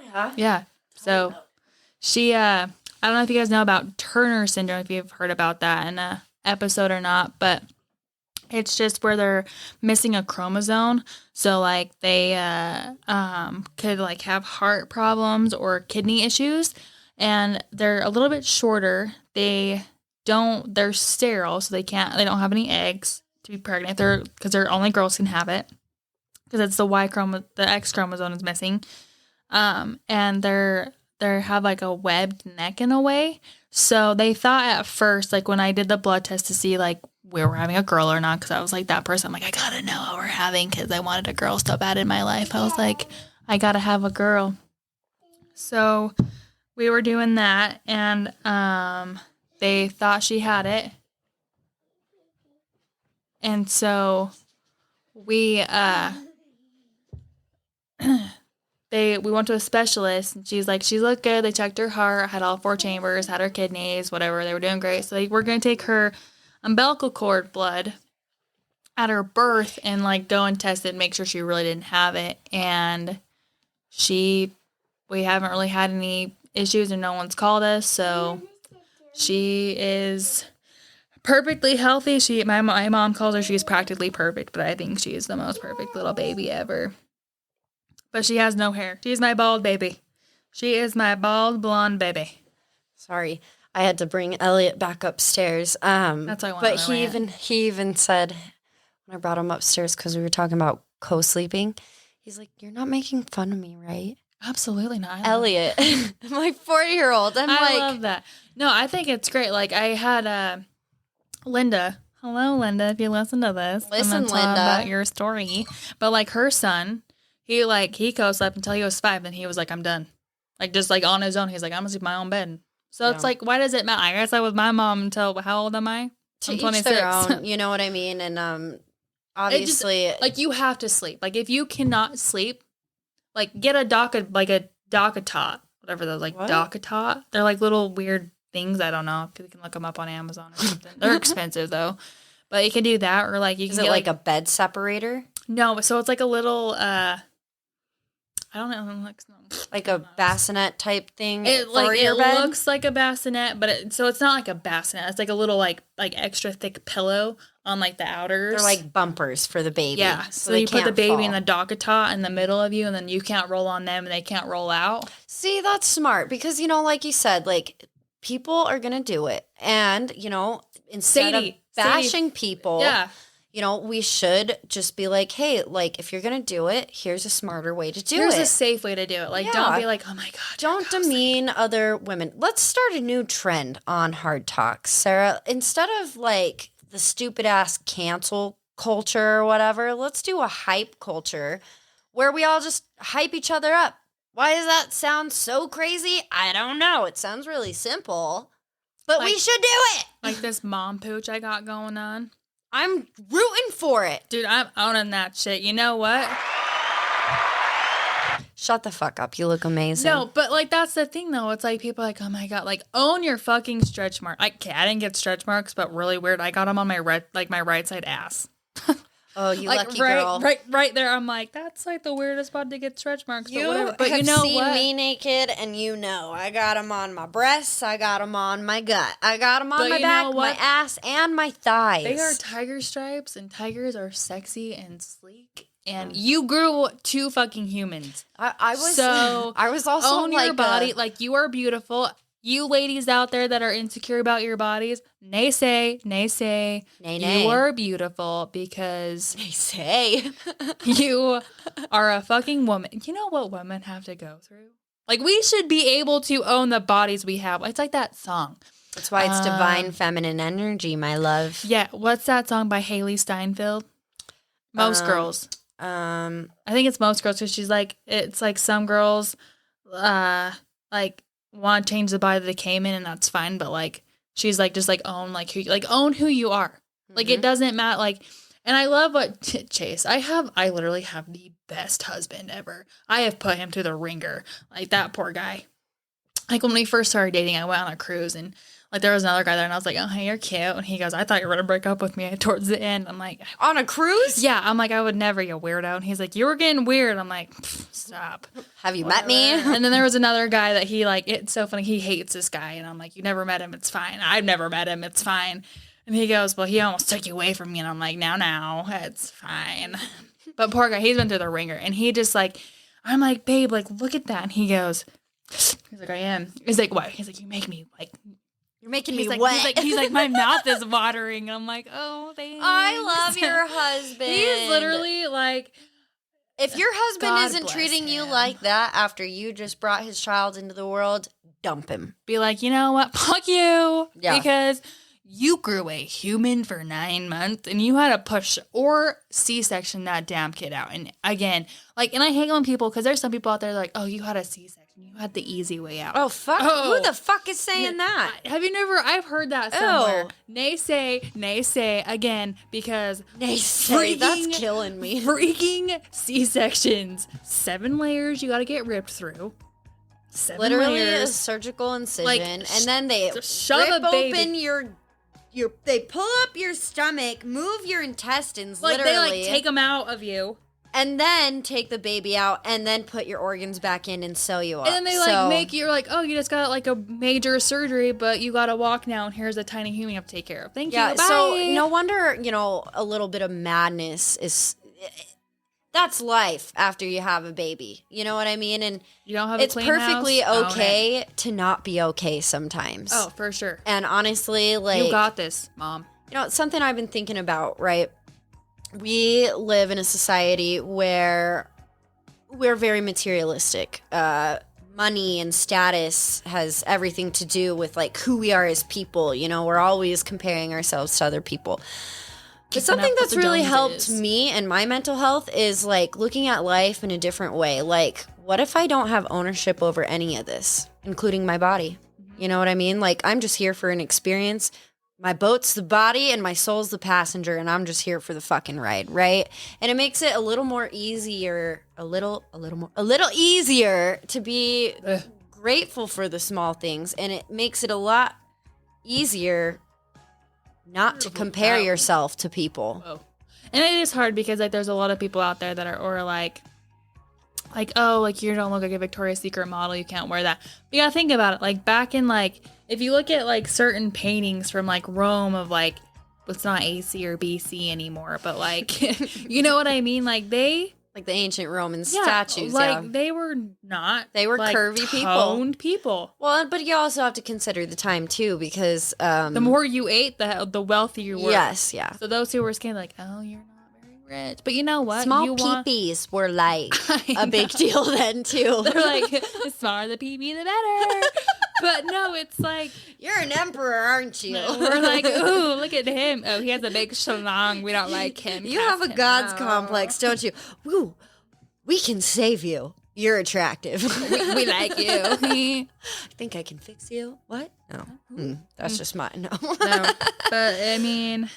Yeah. Yeah. So she, I don't know if you guys know about Turner syndrome, if you've heard about that in a episode or not, but it's just where they're missing a chromosome. So like they could like have heart problems or kidney issues, and they're a little bit shorter. They're sterile, so they don't have any eggs to be pregnant. Because they're only girls can have it. Because it's the X chromosome is missing. And they have like a webbed neck in a way. So they thought at first, like when I did the blood test to see like we were having a girl or not, because I was like that person. I'm like, I gotta know what we're having because I wanted a girl so bad in my life. I was like, I gotta have a girl. So we were doing that, and they thought she had it, and so we we went to a specialist, and she's like, she looked good. They checked her heart, had all 4 chambers, had her kidneys, whatever. They were doing great. So we're going to take her umbilical cord blood at her birth and like go and test it and make sure she really didn't have it. And we haven't really had any issues and no one's called us. So she is perfectly healthy. My mom calls her she's practically perfect, but I think she is the most perfect little baby ever. But she has no hair. She's my bald baby. She is my bald blonde baby. Sorry, I had to bring Elliot back upstairs. That's why I want. But he even said when I brought him upstairs because we were talking about co-sleeping. He's like, "You're not making fun of me, right?" Absolutely not. Elliot, my 4-year-old. I love that. No, I think it's great. Like I had Linda. Hello, Linda. If you listen to this, listen, I'm gonna Linda, about your story. But like her son. He co-slept until he was 5, then he was like, I'm done. Like, just like on his own, he's like, I'm gonna sleep in my own bed. So it's like, why does it matter? I guess I was my mom until, how old am I? To I'm 26. each their own, you know what I mean? And obviously. Like, you have to sleep. Like, if you cannot sleep, like, get a DocaTot, whatever those, like, DocaTot. They're like little weird things. I don't know. You can look them up on Amazon or something. They're expensive, though. But you can do that, or like, you can get like a bed separator? No, so it's like a little, I don't know, like a bassinet type thing. It looks like a bassinet, but so it's not like a bassinet. It's like a little like extra thick pillow on like the outers. They're like bumpers for the baby. Yeah, so you put the baby in the DocaTot in the middle of you, and then you can't roll on them, and they can't roll out. See, that's smart because like you said, like people are gonna do it, and instead of bashing people, yeah. We should just be like, hey, like, if you're going to do it, here's a smarter way to do it. Here's a safe way to do it. Like, don't be like, oh, my God. Don't demean other women. Let's start a new trend on Hard Talks, Sarah. Instead of, like, the stupid-ass cancel culture or whatever, let's do a hype culture where we all just hype each other up. Why does that sound so crazy? I don't know. It sounds really simple, but we should do it. Like this mom pooch I got going on. I'm rooting for it. Dude, I'm owning that shit. You know what? Shut the fuck up. You look amazing. No, but like that's the thing though. It's like people are like, oh my God, like own your fucking stretch mark. I didn't get stretch marks, but really weird. I got them on my right side ass. Oh, you like, lucky girl. Right there. I'm like, that's like the weirdest spot to get stretch marks. You but whatever. But have you know seen what? me naked, and I got them on my breasts. I got them on my gut. I got them on my back, my ass, and my thighs. They are tiger stripes, and tigers are sexy and sleek. And you grew 2 fucking humans. I was also own your body. Like you are beautiful. You ladies out there that are insecure about your bodies, nay. You are beautiful because you are a fucking woman. You know what women have to go through? Like we should be able to own the bodies we have. It's like that song. That's why it's divine feminine energy, my love. Yeah. What's that song by Haley Steinfeld? Most girls. I think it's most girls because she's like, it's like some girls, like want to change the body that they came in, and that's fine. But like, she's like, just like own own who you are. Mm-hmm. Like it doesn't matter. Like, and I love what Chase. I literally have the best husband ever. I have put him through the ringer. Like that poor guy. like when we first started dating, I went on a cruise and like there was another guy there and I was like, oh, hey, you're cute. And he goes, I thought you were going to break up with me towards the end. I'm like, on a cruise? Yeah. I'm like, I would never, you weirdo. And he's like, you were getting weird. I'm like, stop. Have you met me? And then there was another guy that he like, it's so funny. He hates this guy. And I'm like, you never met him. It's fine. I've never met him. It's fine. And he goes, well, he almost took you away from me. And I'm like, now, it's fine. But poor guy, he's been through the ringer. And he just like, I'm like, babe, like, look at that. And he goes, he's like, I am. He's like, what? He's like, you make me like, you're making me like, wet. He's like, my mouth is watering. And I'm like, oh, thanks. I love your husband. He's literally like, if your husband God isn't bless treating you him. like that after you just brought his child into the world, dump him. be like, you know what? Fuck you. Yeah. Because you grew a human for 9 months and you had to push or C-section that damn kid out. And again, like, and I hate when people, because there's some people out there like, oh, you had a C-section. You had the easy way out. Oh, fuck. Oh. Who the fuck is saying that? Have you never, I've heard that somewhere. Ew. Nay say again, because Nay, that's killing me. freaking C-sections, 7 layers you got to get ripped through. 7 Literally a layers. surgical incision, Like, and then they shove rip a baby. open your they pull up your stomach, move your intestines, Like literally, they like take them out of you. and then take the baby out, and then put your organs back in and sew you up. And then they like make you like, oh, you just got like a major surgery, but you got to walk now, and here's a tiny human you have to take care of. Thank you. Bye. So no wonder, a little bit of madness is. That's life after you have a baby. You know what I mean? And you don't have it's a clean perfectly house? okay to not be okay sometimes. Oh, for sure. And honestly, like, You got this, Mom. it's something I've been thinking about, right? We live in a society where we're very materialistic. Money and status has everything to do with like who we are as people. We're always comparing ourselves to other people. But something that's really helped me and my mental health is like looking at life in a different way. Like, what if I don't have ownership over any of this, including my body? You know what I mean? Like, I'm just here for an experience. My boat's the body and my soul's the passenger, and I'm just here for the fucking ride, right? And it makes it a little easier to be grateful for the small things, and it makes it a lot easier not to compare yourself to people. Whoa. And it is hard because like there's a lot of people out there that are or like oh, like you don't look like a Victoria's Secret model, you can't wear that. But you gotta think about it. Like back in like if you look at like certain paintings from like Rome of like it's not AC or BC anymore, but like you know what I mean? Like they like the ancient Roman statues, they were not. They were like, curvy toned people. Well, but you also have to consider the time too, because the more you ate, the wealthier you were. Yes, yeah. So those who were skinny, like, oh, you're not very rich. But you know what? Small peepees were like a big deal then too. They're like, the smaller the peepee, the better. But no, it's like you're an emperor, aren't you? We're like, ooh, look at him. Oh, he has a big schlong. We don't like him. You have a god's complex, don't you? Woo, we can save you. You're attractive. we like you. I think I can fix you. What? No, that's just mine. No. No, but I mean,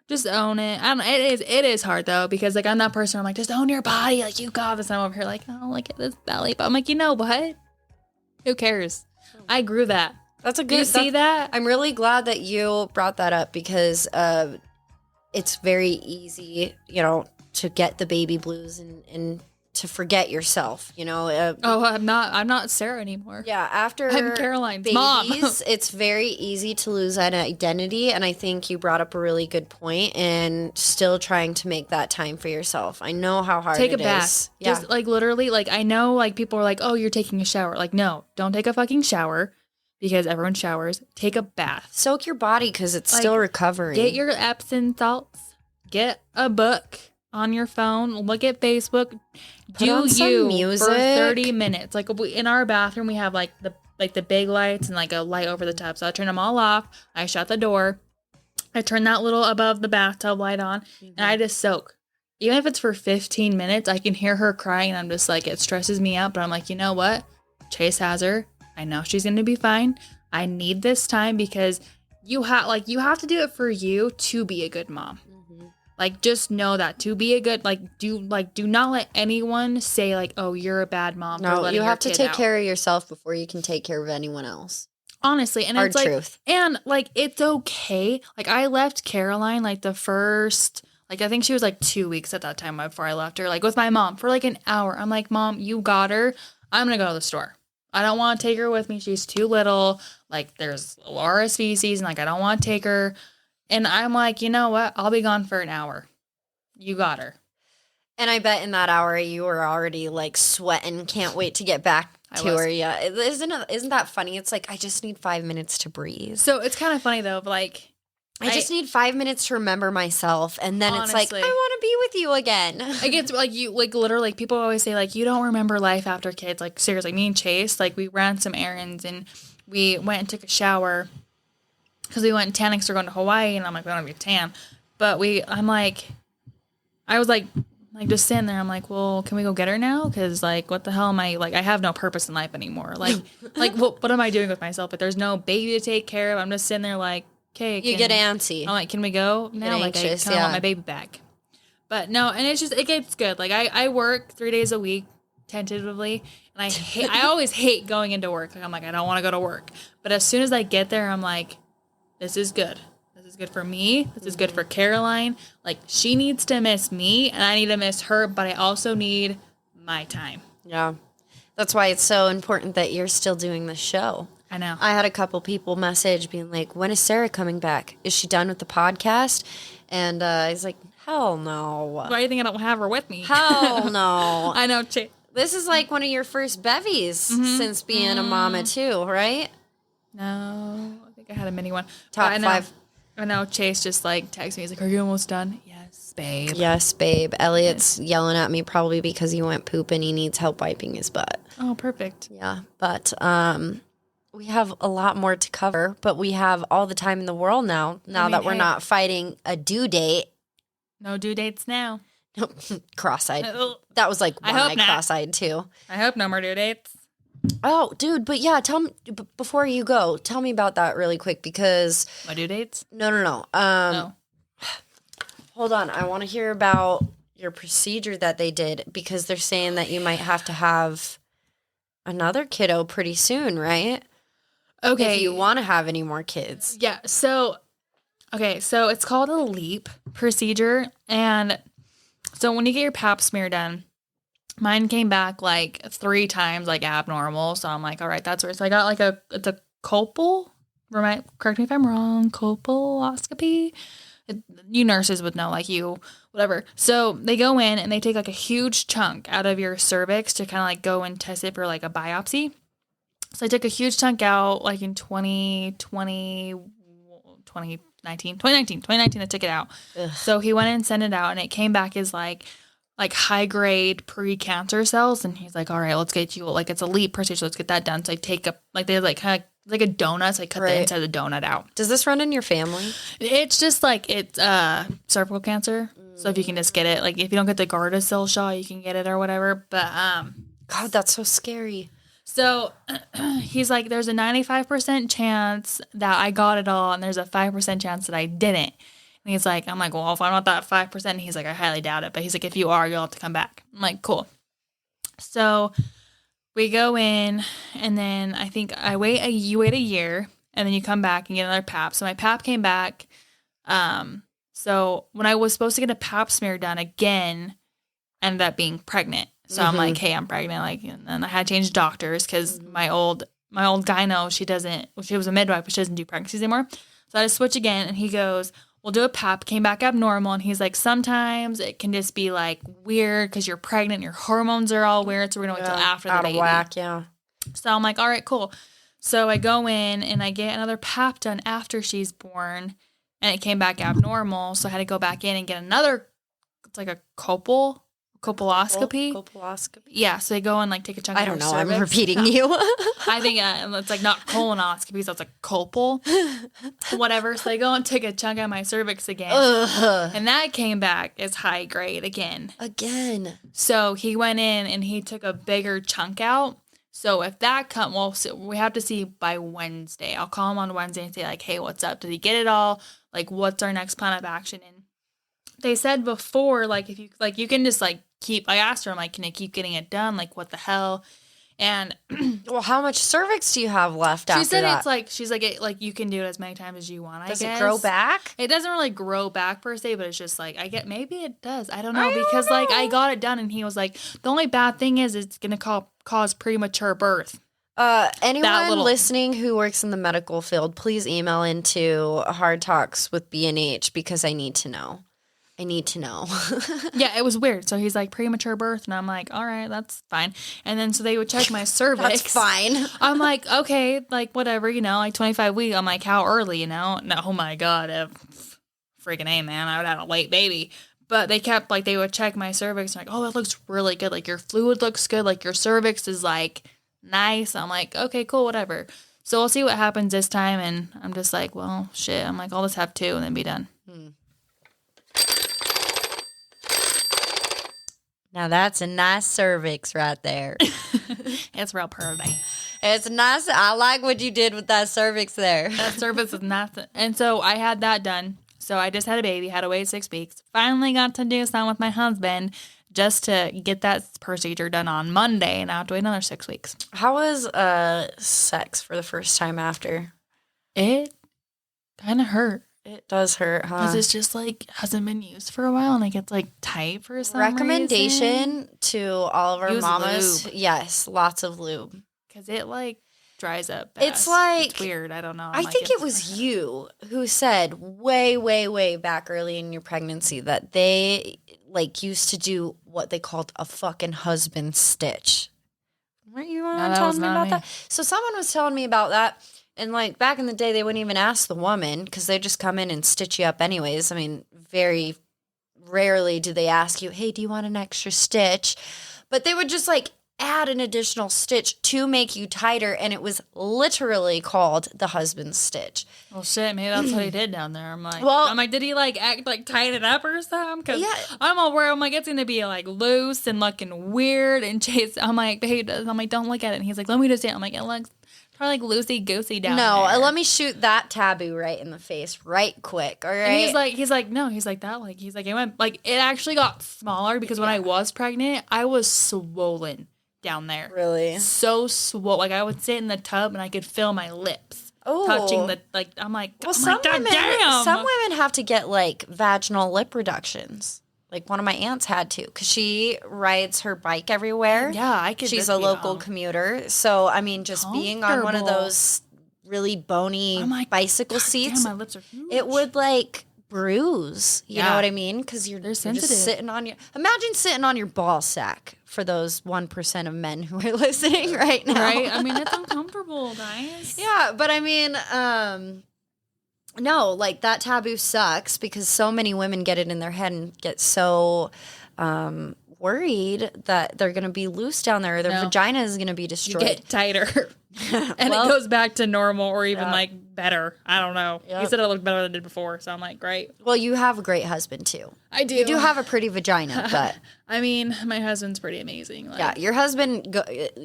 just own it. I don't. It is hard though because like I'm that person. I'm like, just own your body. Like you got this. I'm over here like, oh, look at this belly. But I'm like, you know what? Who cares? I grew that. That's a good. You see that? I'm really glad that you brought that up because it's very easy, to get the baby blues and to forget yourself, Oh, I'm not Sarah anymore. Yeah, after I'm Caroline's babies, mom. It's very easy to lose that identity, and I think you brought up a really good point. And still trying to make that time for yourself. I know how hard take it a bath. is. Yeah. Just like literally, like I know, like people are like, "Oh, you're taking a shower." Like, no, don't take a fucking shower because everyone showers. Take a bath. Soak your body because it's still recovering. Get your Epsom salts. Get a book on your phone. Look at Facebook. Put on some music for 30 minutes. Like in our bathroom, we have like the big lights and like a light over the tub. So I turn them all off. I shut the door. I turn that little above the bathtub light on, and I just soak. Even if it's for 15 minutes, I can hear her crying, and I'm just like, it stresses me out. But I'm like, you know what? Chase has her. I know she's gonna be fine. I need this time because you have to do it for you to be a good mom. Like, just know that to be a good, do not let anyone say, like, oh, you're a bad mom. No, you have to take care of yourself before you can take care of anyone else. Honestly. And Hard it's like, truth. and like, it's okay. Like, I left Caroline, like, the first, like, I think she was like 2 weeks at that time before I left her, like, with my mom for like an hour. I'm like, Mom, you got her. I'm going to go to the store. I don't want to take her with me. She's too little. Like, there's RSV season. Like, I don't want to take her. And I'm like, you know what? I'll be gone for an hour. You got her. And I bet in that hour you were already like sweating, can't wait to get back to her. Yeah. Isn't that funny? It's like, I just need 5 minutes to breathe. So it's kind of funny though, but like, I just need 5 minutes to remember myself. And then honestly, it's like, I want to be with you again. I get like you, like literally, like, people always say like, you don't remember life after kids. Like, seriously, me and Chase, like, we ran some errands and we went and took a shower because we went tanning because we're going to Hawaii. And I'm like, we don't want to be tan. But I was like just sitting there. I'm like, well, can we go get her now? Because like, what the hell am I, like, I have no purpose in life anymore. Like, what am I doing with myself? But there's no baby to take care of. I'm just sitting there like, okay. You get antsy. I'm like, can we go now? Like, I kind of want my baby back. But no, and it's just, it gets good. Like, I work 3 days a week, tentatively, and I always hate going into work. Like, I'm like, I don't want to go to work. But as soon as I get there, I'm like, this is good. This is good for me. This is good for Caroline. Like, she needs to miss me, and I need to miss her, but I also need my time. Yeah. That's why it's so important that you're still doing the show. I know. I had a couple people message being like, when is Sarah coming back? Is she done with the podcast? And I was like, hell no. Why do you think I don't have her with me? Hell no. I know. This is like one of your first bevies since being a mama too, right? No. I think I had a mini one. Top 5. I know Chase just like texted me. He's like, are you almost done? Yes, babe. Yes, babe. Elliot's yelling at me probably because he went poop and he needs help wiping his butt. Oh, perfect. Yeah. But we have a lot more to cover, but we have all the time in the world now that we're not fighting a due date. No due dates now. Cross-eyed. That was like one eye cross-eyed too. I hope no more due dates. Oh, dude, but yeah, tell me before you go. Tell me about that really quick because my due dates. No. Hold on, I want to hear about your procedure that they did because they're saying that you might have to have another kiddo pretty soon, right? Okay, if you want to have any more kids. Yeah. So it's called a LEAP procedure, and so when you get your pap smear done. Mine came back like 3 times like abnormal. So I'm like, all right, that's weird. So I got like it's a colpal, correct me if I'm wrong, colposcopy. You nurses would know, like you, whatever. So they go in and they take like a huge chunk out of your cervix to kind of like go and test it for like a biopsy. So I took a huge chunk out like in 2019, I took it out. Ugh. So he went in and sent it out and it came back as like high grade pre-cancer cells. And he's like, all right, let's get you, like, it's a LEAP procedure. Let's get that done. So I take they like kind of like a donut. So I cut the inside of the donut out. Does this run in your family? It's just like, it's cervical cancer. So if you can just get it, like if you don't get the Gardasil shot, you can get it or whatever. But, God, that's so scary. So he's like, there's a 95% chance that I got it all. And there's a 5% chance that I didn't. And he's like, I'm like, well, if I'm not that 5%, he's like, I highly doubt it. But he's like, if you are, you'll have to come back. I'm like, cool. So we go in, and then I think you wait a year, and then you come back and get another pap. So my pap came back. So when I was supposed to get a pap smear done again, ended up being pregnant. So I'm like, hey, I'm pregnant. Like, and then I had to change doctors because my old gyno, she was a midwife, but she doesn't do pregnancies anymore. So I had to switch again, and he goes, we'll do a pap, came back abnormal, and he's like, sometimes it can just be like weird because you're pregnant, your hormones are all weird, so we're gonna wait till after the baby. Out of whack, yeah. So I'm like, all right, cool. So I go in and I get another pap done after she's born, and it came back abnormal, so I had to go back in and get another. It's like a colposcopy. Colposcopy. Yeah, so they go and like take a chunk. I don't know. Cervix. I'm repeating you. I think it's like not colonoscopy, so it's like colpal, whatever. So they go and take a chunk out of my cervix again, and that came back as high grade again. So he went in and he took a bigger chunk out. So if that so we have to see by Wednesday. I'll call him on Wednesday and say like, hey, what's up? Did he get it all? Like, what's our next plan of action? And they said before, like, if you, like, you can just, like, I asked her, I'm like, can I keep getting it done? Like, what the hell? And well, how much cervix do you have left after that? She said it's like, she's like, you can do it as many times as you want, I guess. Does it grow back? It doesn't really grow back per se, but it's just like, maybe it does. I don't know. Because like, I got it done and he was like, the only bad thing is it's going to cause premature birth. Anyone listening who works in the medical field, please email into Hard Talks with B&H because I need to know. Yeah, it was weird. So he's like, premature birth. And I'm like, all right, that's fine. And then so they would check my cervix. That's fine. I'm like, okay, like whatever, like 25 weeks. I'm like, how early, No, oh my God. Freaking A, man. I would have a late baby. But they kept, like, they would check my cervix. And like, oh, it looks really good. Like, your fluid looks good. Like, your cervix is, like, nice. I'm like, okay, cool, whatever. So we'll see what happens this time. And I'm just like, well, shit. I'm like, I'll just have 2 and then be done. Now that's a nice cervix right there. It's real pretty. It's nice. I like what you did with that cervix there. That cervix is nothing. And so I had that done. So I just had a baby, had to wait 6 weeks. Finally got to do something with my husband just to get that procedure done on Monday. And I have to wait another 6 weeks. How was sex for the first time after? It kind of hurt. It does hurt, huh? Because it's just, like, hasn't been used for a while, and it gets, like, tight for some Recommendation reason. to all of our Use mamas. lube. Yes, lots of lube. Because it, like, dries up fast. It's like... It's weird. I don't know. I think it was you who said way, way, way back early in your pregnancy that they, like, used to do what they called a fucking husband stitch. Weren't you telling me about that? So someone was telling me about that. And, like, back in the day, they wouldn't even ask the woman because they just come in and stitch you up anyways. I mean, very rarely do they ask you, hey, do you want an extra stitch? But they would just, like, add an additional stitch to make you tighter, and it was literally called the husband stitch. Well, shit, maybe that's what he did down there. I'm like, did he, like, act, like, tighten it up or something? Because I'm all worried. I'm like, it's going to be, like, loose and looking weird. And Chase, I'm like, babe, don't look at it. And he's like, let me just see it. I'm like, it looks... probably like loosey-goosey down there. No, let me shoot that taboo right in the face right quick, all right? And he's like, no, he's like that. Like, he's like, it went, like, it actually got smaller because when I was pregnant, I was swollen down there. Really? So swollen. Like, I would sit in the tub and I could feel my lips touching the, like, I'm like, well, some women have to get, like, vaginal lip reductions. Like, one of my aunts had to, because she rides her bike everywhere. Yeah, I could. She's a local commuter. So, I mean, just being on one of those really bony bicycle seats, damn, my lips are huge. It would, like, bruise. You know what I mean? Because you're just sitting on your... Imagine sitting on your ball sack for those 1% of men who are listening right now. Right? I mean, it's uncomfortable, guys. Yeah, but I mean... no, like, that taboo sucks because so many women get it in their head and get so worried that they're going to be loose down there or their vagina is going to be destroyed. You get tighter. And it goes back to normal or even, like, better. I don't know. Yep. He said it looked better than it did before, so I'm like, great. Well, you have a great husband, too. I do. You do have a pretty vagina, but... I mean, my husband's pretty amazing. Like, yeah, your husband,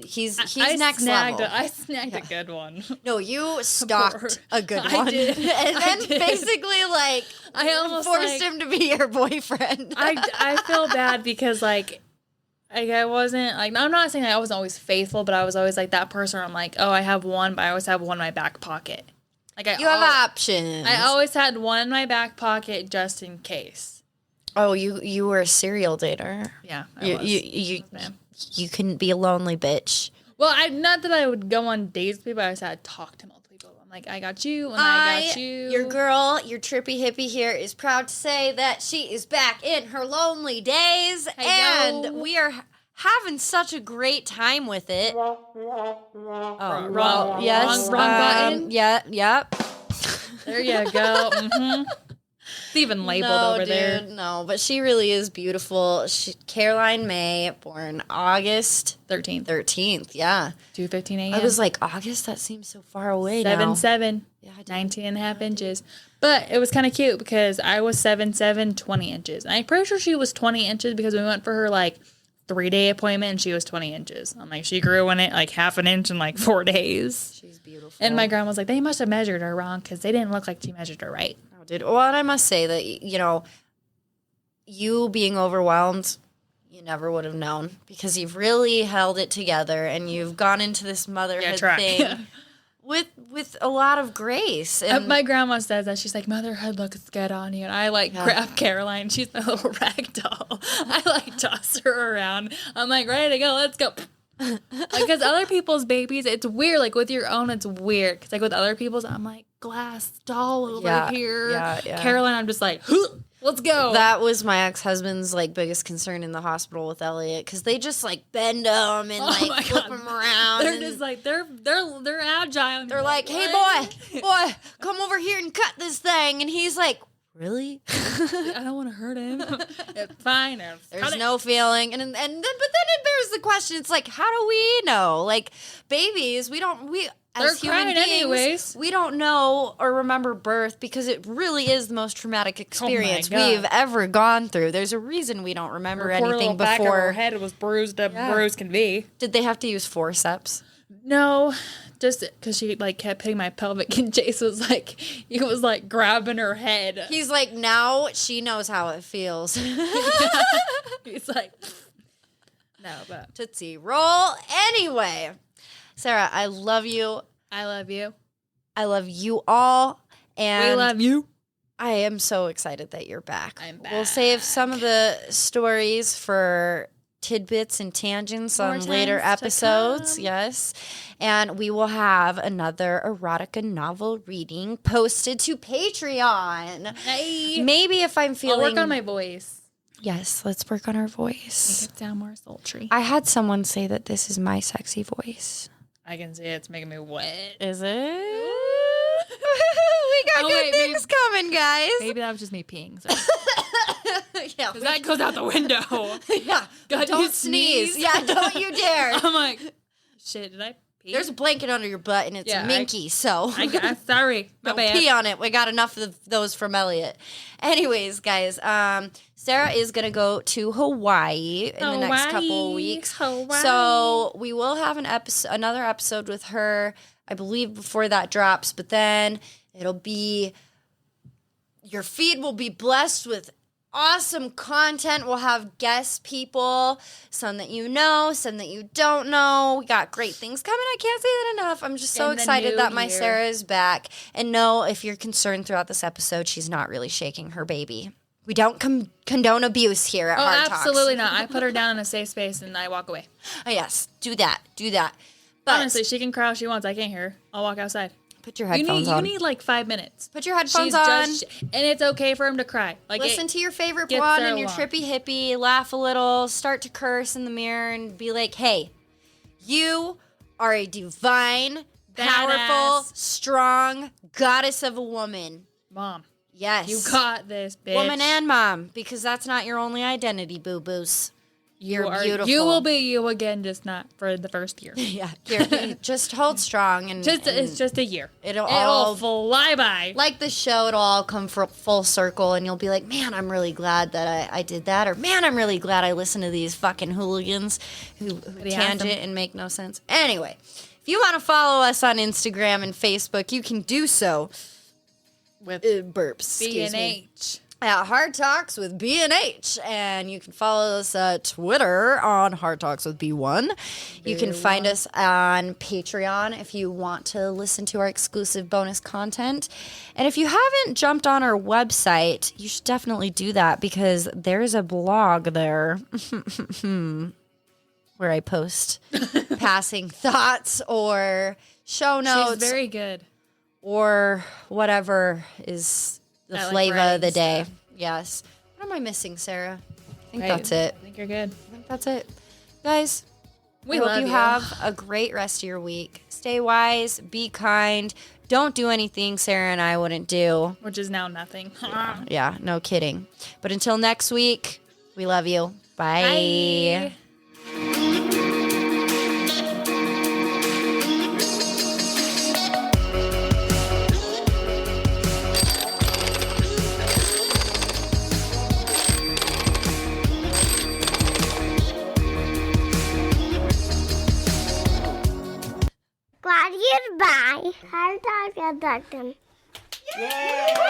he's next level. I snagged a good one. No, you stalked a good one. I did. And then basically, like, I almost forced him to be your boyfriend. I feel bad because, like, I wasn't, like, I'm not saying I wasn't always faithful, but I was always, like, that person where I'm like, oh, I have one, but I always have one in my back pocket. Like, you have options. I always had one in my back pocket just in case. Oh, you were a serial dater. Yeah, I was. You couldn't be a lonely bitch. Well, not that I would go on dates with people, I just had to talk to multiple people. I'm like, I got you, and I got you. Your girl, your trippy hippie here, is proud to say that she is back in her lonely days, and we are having such a great time with it. Oh, wrong. Yes, wrong button. Yep. There you go. Mm-hmm. It's even labeled over there. No, but she really is beautiful. Caroline May, born August 13th. Yeah. 2:15 a.m. I was like, August? That seems so far away now. 7'7". Yeah, 19 and a half inches. But it was kind of cute because I was 7'7", 20 inches. And I'm pretty sure she was 20 inches because we went for her, like, 3-day appointment and she was 20 inches. I'm like, she grew in it like half an inch in like 4 days. She's beautiful. And my grandma was like, they must have measured her wrong because they didn't look like she measured her right. Oh, dude. Well, and I must say that, you know, you being overwhelmed, you never would have known because you've really held it together and you've gone into this motherhood thing with a lot of grace. And my grandma says that. She's like, motherhood looks good on you. And I grab Caroline. She's my little rag doll. I toss her around. I'm like, ready to go. Let's go. Because other people's babies, it's weird. Like with your own, it's weird. Because like with other people's, I'm like, glass doll over here. Yeah. Caroline, I'm just like, let's go. That was my ex-husband's like biggest concern in the hospital with Elliot because they just like bend him and flip him around. They're just like they're agile. They're like, hey boy, come over here and cut this thing, and he's like, really? I don't want to hurt him. It's fine. There's no feeling, but then it bears the question. It's like, how do we know? Like babies, as human beings, anyways. We don't know or remember birth because it really is the most traumatic experience we've ever gone through. There's a reason we don't remember anything before. Back of her head was bruised bruised can be. Did they have to use forceps? No, just because she like kept hitting my pelvic, and Jace was like, he was like grabbing her head. He's like, now she knows how it feels. He's like, no, but Tootsie Roll. Anyway. Sarah, I love you. I love you. I love you all. And we love you. I am so excited that you're back. I'm back. We'll save some of the stories for tidbits and tangents on later episodes. Yes. And we will have another erotica novel reading posted to Patreon. Hey. Maybe if I'm feeling... I'll work on my voice. Yes, let's work on our voice. Make it sound more sultry. I had someone say that this is my sexy voice. I can see it. It's making me wet. Is it? We got good things coming, guys. Maybe that was just me peeing. So. Yeah, because that goes out the window. Yeah. God, don't sneeze. Yeah, don't you dare. I'm like, shit, did I pee? There's a blanket under your butt and it's minky, so. I'm sorry. Don't pee on it. We got enough of those from Elliot. Anyways, guys, Sarah is going to go to Hawaii in the next couple of weeks. So we will have another episode with her, I believe, before that drops. But then it'll be, your feed will be blessed with awesome content. We'll have guest people, some that you know, some that you don't know. We got great things coming. I can't say that enough. I'm just so excited that my Sarah is back. And no, if you're concerned throughout this episode, she's not really shaking her baby. We don't condone abuse here at Hard Talks. Absolutely not. I put her down in a safe space and I walk away. Oh, yes. Do that. But honestly, she can cry all she wants. I can't hear her. I'll walk outside. Put your headphones on. You need like 5 minutes. Put your headphones on. And it's okay for him to cry. Like, listen to your favorite blonde and your trippy hippie. Laugh a little. Start to curse in the mirror and be like, hey, you are a divine, powerful, strong goddess of a woman. Mom. Yes. You got this, bitch. Woman and mom, because that's not your only identity, boo-boos. You're beautiful. You will be you again, just not for the first year. Yeah. Just hold strong. It's just a year. It'll all fly by. Like the show, it'll all come full circle, and you'll be like, man, I'm really glad that I did that. Or, man, I'm really glad I listened to these fucking hooligans who tangent and make no sense. Anyway, if you want to follow us on Instagram and Facebook, you can do so. With burps. B&H. At Hard Talks with B&H. And you can follow us at Twitter on Hard Talks with B1. You can find us on Patreon if you want to listen to our exclusive bonus content. And if you haven't jumped on our website, you should definitely do that because there's a blog there where I post passing thoughts or show notes. She's very good. Or whatever is the flavor of the day. Stuff. Yes. What am I missing, Sarah? I think that's it. I think you're good. I think that's it. Guys, we hope you have a great rest of your week. Stay wise. Be kind. Don't do anything Sarah and I wouldn't do. Which is now nothing. Yeah, no kidding. But until next week, we love you. Bye. Bye. Goodbye. Hard talk about them. Yay!